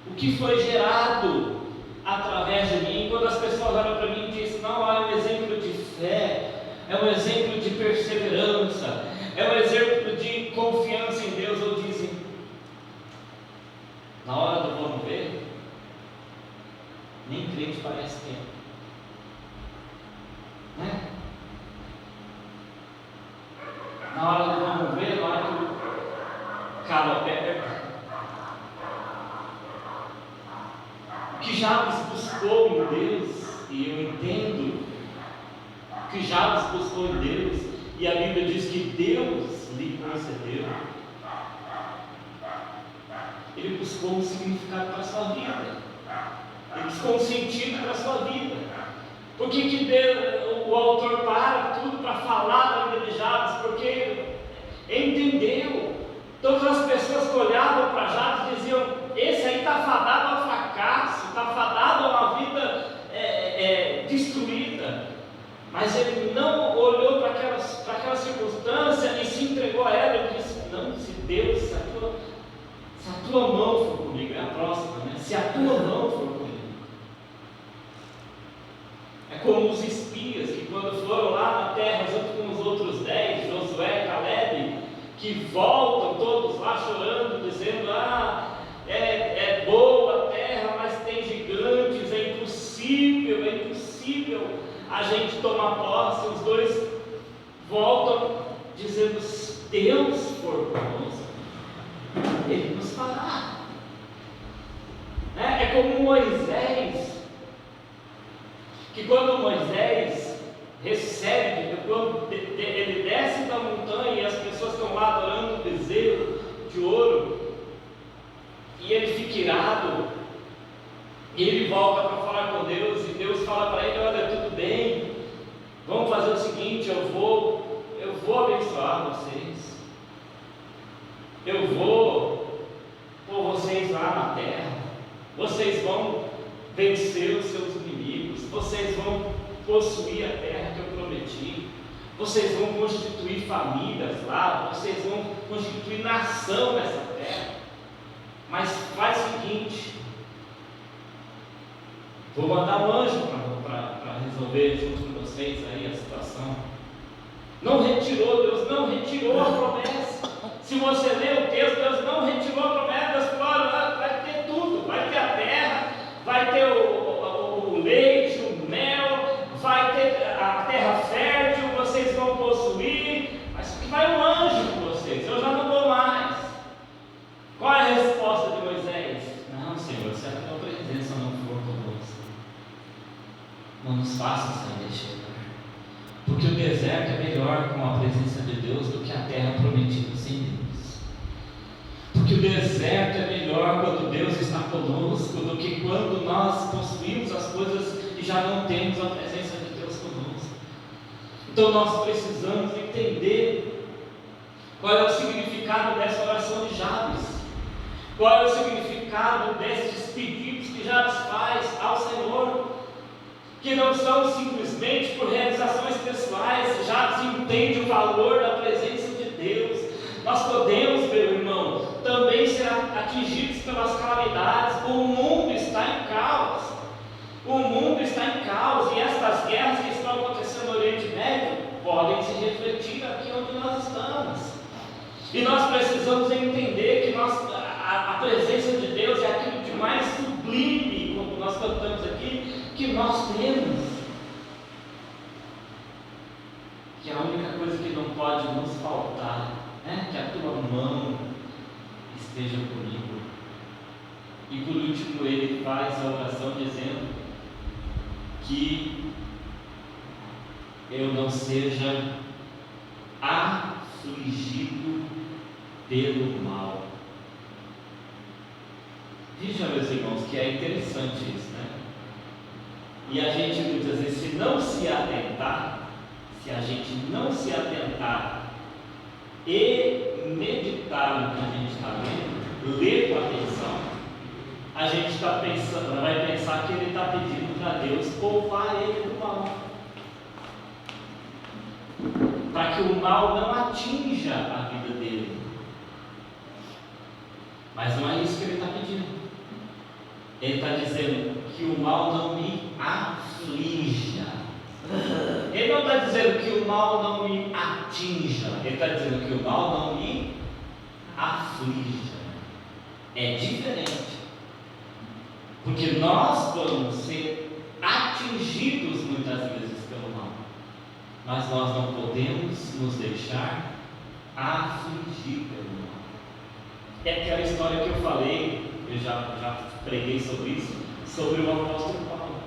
O que foi gerado através de mim? Quando as pessoas olham para mim e dizem: não, é um exemplo de fé, é um exemplo de perseverança, é um exemplo de confiança em Deus, ou dizem: na hora do vamos ver, nem crente parece ter, né? Na hora do vamos ver, na hora que o calo aperta, o que Jabes buscou em Deus, e eu entendo que Jabes buscou em Deus, e a Bíblia diz que Deus lhe concedeu. Ele buscou um significado para a sua vida, ele buscou um sentido para a sua vida. Por que o autor para tudo para falar da vida de Jabes? Porque entendeu. Todas as pessoas que olhavam para Jabes diziam: esse aí está fadado ao fracasso, está fadado a uma vida destruída. Mas ele não olhou para aquela circunstância e se entregou a ela. Ele disse: não, se Deus, se a tua mão for comigo, é a próxima, né? Se a tua mão for comigo. É como os espias que, quando foram lá na terra junto com os outros 10, Josué e Caleb, que voltam todos lá chorando, dizendo: é boa a terra, mas tem gigantes, é impossível a gente tomar posse. Os dois voltam dizendo: se Deus for conosco, Ele nos fará. É como Moisés, que quando Moisés recebe, quando ele desce da montanha e as pessoas estão lá adorando um bezerro de ouro, e ele fica irado, e ele volta para falar com Deus, e Deus fala para ele: olha, tudo bem, vamos fazer o seguinte, eu vou abençoar vocês, eu vou pôr vocês lá na terra, vocês vão vencer os seus inimigos, vocês vão possuir a terra que eu prometi, vocês vão constituir famílias lá, vocês vão constituir nação nessa terra. Mas faz o seguinte, vou mandar um anjo para resolver junto com vocês aí a situação. Deus não retirou a promessa. Se você ler o texto, Deus não retirou a promessa. Deus falou: olha, vai ter tudo, vai ter a terra, vai ter o leite, o mel, vai ter a terra fértil, vocês vão possuir, mas que vai um anjo com vocês, eu já não vou mais. Qual é a resposta de Moisés? Não, Senhor, se a tua presença não for conosco, não nos faça sair deste lugar, porque o deserto é melhor com a presença de Deus do que a terra prometida sem Deus. Porque Porque o deserto é melhor quando Deus está conosco do que quando nós possuímos as coisas e já não temos a presença de Deus conosco. Então nós precisamos entender qual é o significado dessa oração de Jabes, qual é o significado desses pedidos que Jabes faz ao Senhor, que não são simplesmente por realizações pessoais. Jabes entende o valor da presença de Deus. Nós podemos, meu irmão, também ser atingidos pelas calamidades. O mundo está em caos. O mundo está em caos. E estas guerras que estão acontecendo no Oriente Médio podem se refletir aqui onde nós estamos. E nós precisamos entender que a presença de Deus é aquilo de mais sublime, como nós cantamos aqui, que nós temos. Que a única coisa que não pode nos faltar é que a tua mão esteja comigo. E por último ele faz a oração dizendo que eu não seja afligido pelo mal. Veja, meus irmãos, que é interessante isso, né? E a gente muitas vezes, se a gente não se atentar e meditar no que a gente está vendo, ler com atenção, a gente vai pensar que ele está pedindo para Deus poupar ele do mal, para que o mal não atinja a vida dele. Mas não é isso que ele está pedindo. Ele está dizendo que o mal não me aflija. Ele não está dizendo que o mal não me atinja. Ele está dizendo que o mal não me aflija. É diferente. Porque nós vamos ser atingidos muitas vezes pelo mal, mas nós não podemos nos deixar afligir pelo mal. É aquela história que eu falei, eu já preguei sobre isso, sobre o apóstolo Paulo.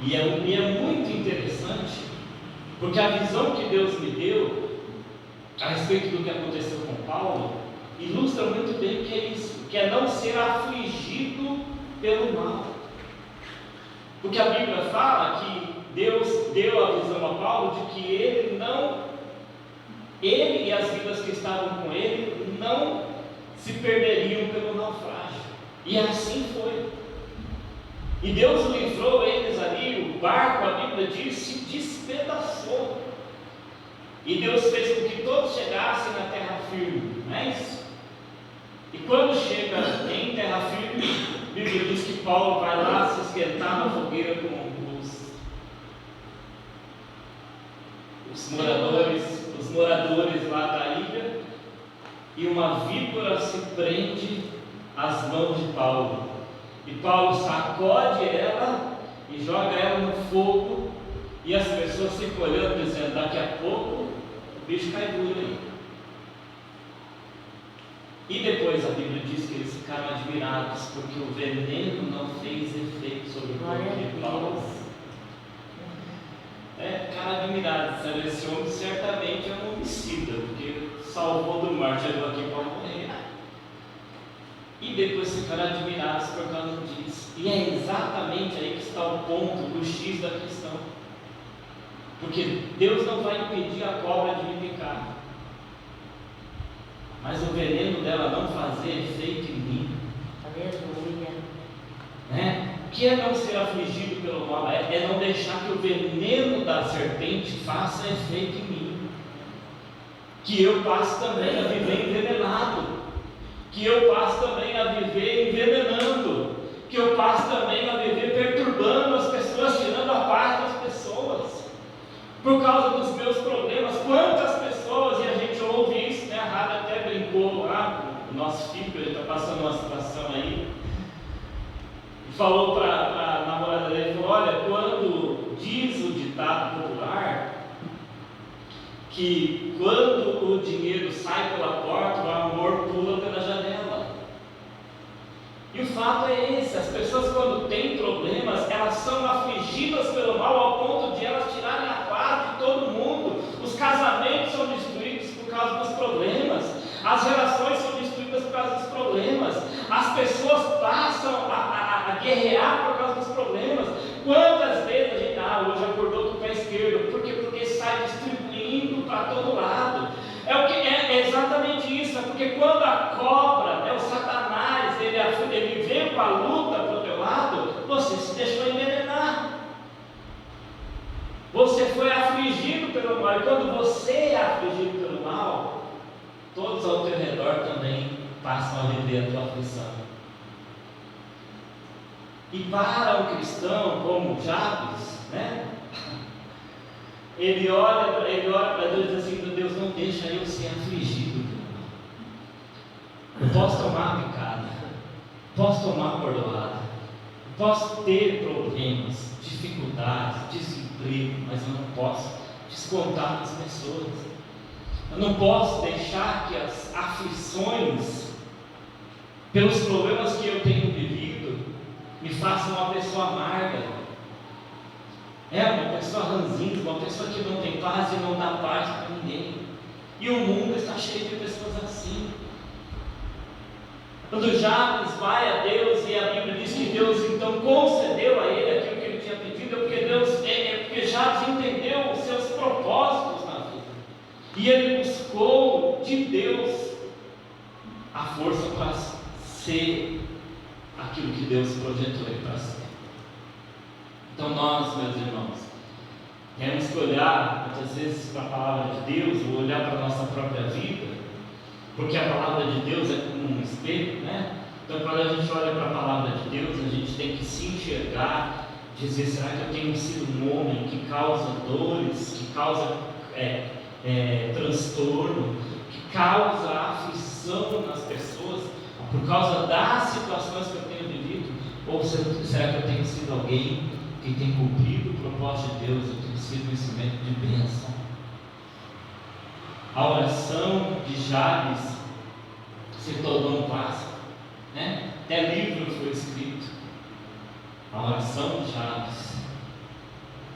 E é muito interessante, porque a visão que Deus me deu a respeito do que aconteceu com Paulo ilustra muito bem o que é isso, que é não ser afligido pelo mal. Porque a Bíblia fala que Deus deu a visão a Paulo de que ele e as vidas que estavam com ele não se perderiam pelo naufrágio. E assim foi. E Deus livrou eles ali, o barco, a Bíblia diz, se despedaçou. E Deus fez com que todos chegassem na terra firme, não é isso? E quando chega em terra firme, a Bíblia diz que Paulo vai lá se esquentar na fogueira com os moradores lá da ilha, e uma víbora se prende às mãos de Paulo. E Paulo sacode ela e joga ela no fogo, e as pessoas ficam olhando dizendo, daqui a pouco o bicho cai duro aí. E depois a Bíblia diz que eles ficaram admirados, porque o veneno não fez efeito sobre o corpo de Paulo. Ficaram admirados, esse homem certamente é um homicida, porque salvou do mar, chegou aqui para morrer. E depois ficaram admirados por causa disso. E é exatamente aí que está o ponto, o X da questão. Porque Deus não vai impedir a cobra de me picar, mas o veneno dela não fazer efeito em mim. Aleluia. O que é não ser afligido pelo mal? É não deixar que o veneno da serpente faça efeito em mim. Que eu passe também a viver envenenado. Que eu passe também a viver envenenando. Que eu passe também a viver perturbando as pessoas, tirando a paz das pessoas. Por causa dos meus problemas. Quantas pessoas, e a gente ouve isso, né? A Rádio até brincou lá, o nosso filho, ele está passando uma situação aí, e falou para a namorada dele, falou, olha, quando diz o ditado popular, que quando o dinheiro sai pela porta, o amor pula pela janela. E o fato é esse, as pessoas quando têm problemas, elas são afligidas pelo mal ao ponto de elas tirarem a paz de todo mundo. Os casamentos são destruídos por causa dos problemas, as relações são destruídas por causa dos problemas. para todo lado. É exatamente isso, é porque quando a cobra, o Satanás, ele veio com a luta para o teu lado, você se deixou envenenar. Você foi afligido pelo mal, e quando você é afligido pelo mal, todos ao teu redor também passam a viver a tua aflição. E para o cristão, como Jabes, ele olha para Deus e diz assim: Deus, não deixa eu ser afligido pelo mal. Eu posso tomar picada, posso tomar bordoada, posso ter problemas, dificuldades, desemprego, mas eu não posso descontar nas pessoas. Eu não posso deixar que as aflições, pelos problemas que eu tenho vivido, me façam uma pessoa amarga. Uma pessoa ranzinza, uma pessoa que não tem paz e não dá paz para ninguém. E o mundo está cheio de pessoas assim. Quando Jabes vai a Deus e a Bíblia diz que Deus então concedeu a ele aquilo que ele tinha pedido, porque Jabes entendeu os seus propósitos na vida. E ele buscou de Deus a força para ser aquilo que Deus projetou ele para ser. Então nós, meus irmãos, temos que olhar muitas vezes para a palavra de Deus, ou olhar para a nossa própria vida, porque a palavra de Deus é como um espelho, Então quando a gente olha para a palavra de Deus, a gente tem que se enxergar, dizer: será que eu tenho sido um homem que causa dores, que causa transtorno, que causa aflição nas pessoas, por causa das situações que eu tenho vivido? Ou será que eu tenho sido alguém que tem cumprido o propósito de Deus? Eu tenho sido um instrumento de bênção. A oração de Jabes se tornou um clássico, Até livro foi escrito, a oração de Jabes.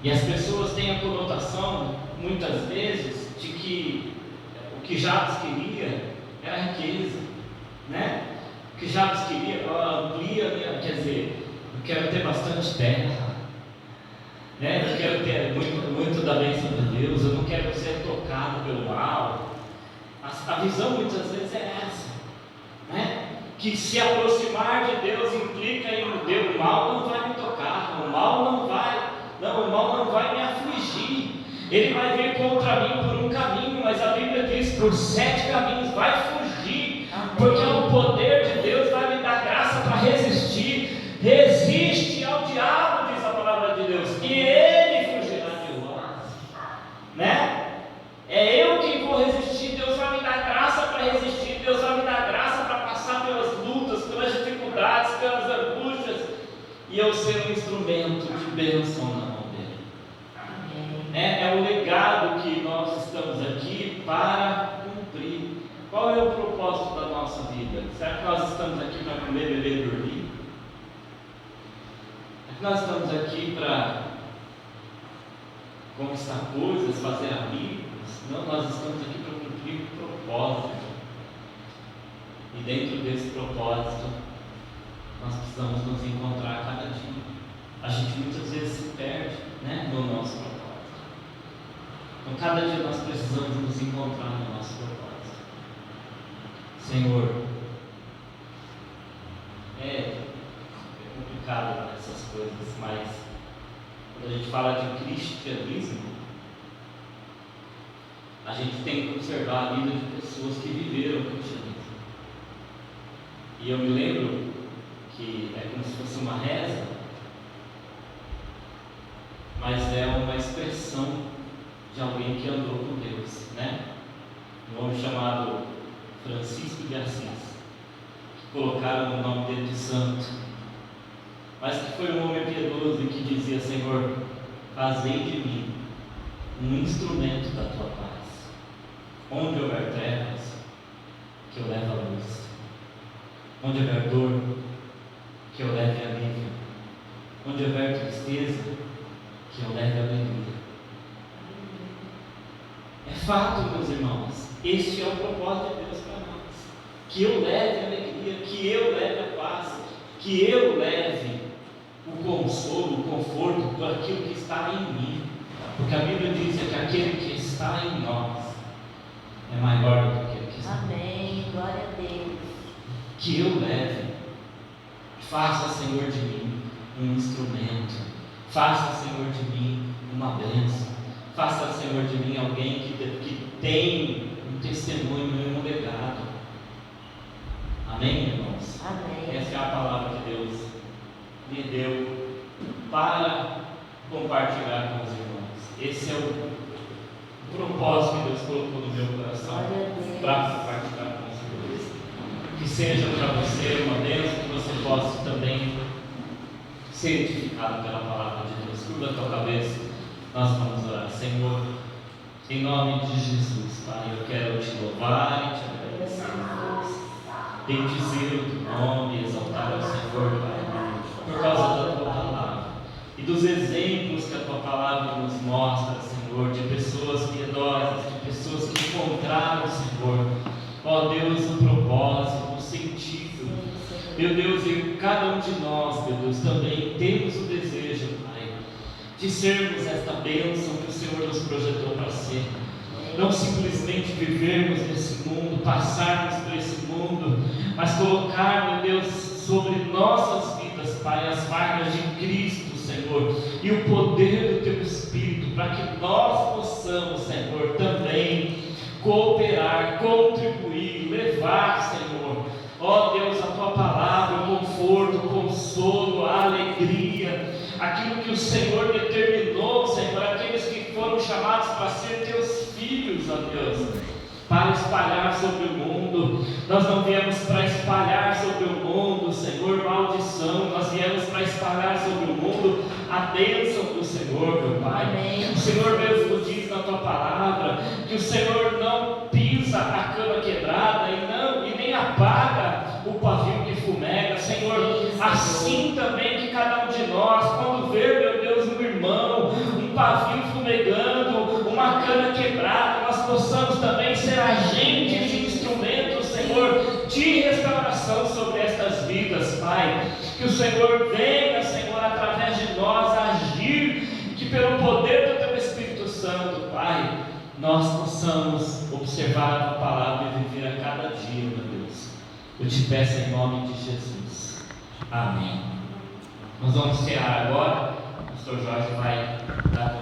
E as pessoas têm a conotação, muitas vezes, de que o que Jabes queria era riqueza, O que Jabes queria, eu quero ter bastante terra, eu quero ter muito da bênção de Deus, eu não quero ser tocado pelo mal. A visão muitas vezes é essa, que se aproximar de Deus implica em Deus, o mal não vai me tocar, o mal não vai me afligir, ele vai vir contra mim por um caminho, mas a Bíblia diz: por 7 caminhos vai fugir, porque o poder de Deus vai me dar graça para resistir. Resiste ao diabo, diz a palavra de Deus, e ele fugirá de vós, É eu quem vou resistir. Deus vai me dar graça para resistir, Deus vai me dar graça para passar pelas lutas, pelas dificuldades, pelas angústias, e eu ser um instrumento de bênção na mão dele. É o legado que nós estamos aqui para cumprir. Qual é o propósito da nossa vida? Será que nós estamos aqui para comer, beber e dormir? Nós estamos aqui para conquistar coisas, fazer amigos? Não, nós estamos aqui para cumprir um propósito. E dentro desse propósito, nós precisamos nos encontrar a cada dia. A gente muitas vezes se perde, no nosso propósito. Então, cada dia nós precisamos nos encontrar no nosso propósito. Senhor, é complicado essas coisas, mas quando a gente fala de cristianismo, a gente tem que observar a vida de pessoas que viveram o cristianismo. E eu me lembro que é como se fosse uma reza, mas é uma expressão de alguém que andou com Deus, Um homem chamado Francisco de Assis, que colocaram o nome dele de santo, mas que foi um homem piedoso e que dizia: Senhor, fazei de mim um instrumento da tua paz. Onde houver trevas, que eu leve a luz. Onde houver dor, que eu leve alívio. Onde houver tristeza, que eu leve alegria. É fato, meus irmãos, este é o propósito de Deus para nós. Que eu leve alegria, que eu leve a paz, que eu leve o consolo, o conforto por aquilo que está em mim. Porque a Bíblia diz que aquele que está em nós é maior do que aquele que está. Amém. Glória a Deus. Que eu leve. Faça, Senhor, de mim um instrumento. Faça, Senhor, de mim uma bênção. Faça, Senhor, de mim alguém que tem um testemunho e um legado. Amém, irmãos? Amém. Essa é a palavra que Deus me deu para compartilhar com os irmãos. Esse é o propósito que Deus colocou no meu coração para compartilhar com os irmãos. Que seja para você uma bênção, que você possa também ser edificado pela palavra de Deus. Curva a tua cabeça, nós vamos orar. Senhor, em nome de Jesus, Pai, eu quero te louvar e te agradecer. Bendizer o teu nome, exaltar o Senhor, Pai, por causa da tua palavra e dos exemplos que a tua palavra nos mostra, Senhor, de pessoas piedosas, de pessoas que encontraram o Senhor. Ó Deus, o propósito, o sentido. Meu Deus, e cada um de nós, meu Deus, também temos o desejo, Pai, de sermos esta bênção que o Senhor nos projetou para ser. Não simplesmente vivermos nesse mundo, passarmos por esse mundo, mas colocar, meu Deus, sobre nossas vidas, Pai, as marcas de Cristo, Senhor, e o poder do Teu Espírito, para que nós possamos, Senhor, também cooperar, contribuir, levar, Senhor, ó Deus, a Tua palavra, o conforto, o consolo, a alegria, aquilo que o Senhor determinou, Senhor, aqueles que foram chamados para ser Teus filhos, ó Deus, para espalhar sobre o mundo. Nós não viemos para espalhar sobre o mundo, Senhor, maldição, nós viemos para espalhar sobre o mundo a bênção do Senhor, meu Pai. Amém. O Senhor mesmo diz na Tua palavra que o Senhor não pisa a cama quebrada e nem apaga o pavio que fumega, Senhor. Assim também que cada um de nós, quando vê, meu Deus, um irmão, um pavio fumegando, uma cana quebrada, nós possamos também ser agentes e instrumentos, Senhor, de restauração sobre estas vidas, Pai. Que o Senhor venha, Senhor, através de nós agir, que pelo poder do Teu Espírito Santo, Pai, nós possamos observar a Tua palavra e viver a cada dia, meu Deus. Eu te peço em nome de Jesus. Amém. Nós vamos cear agora. O pastor Jorge vai dar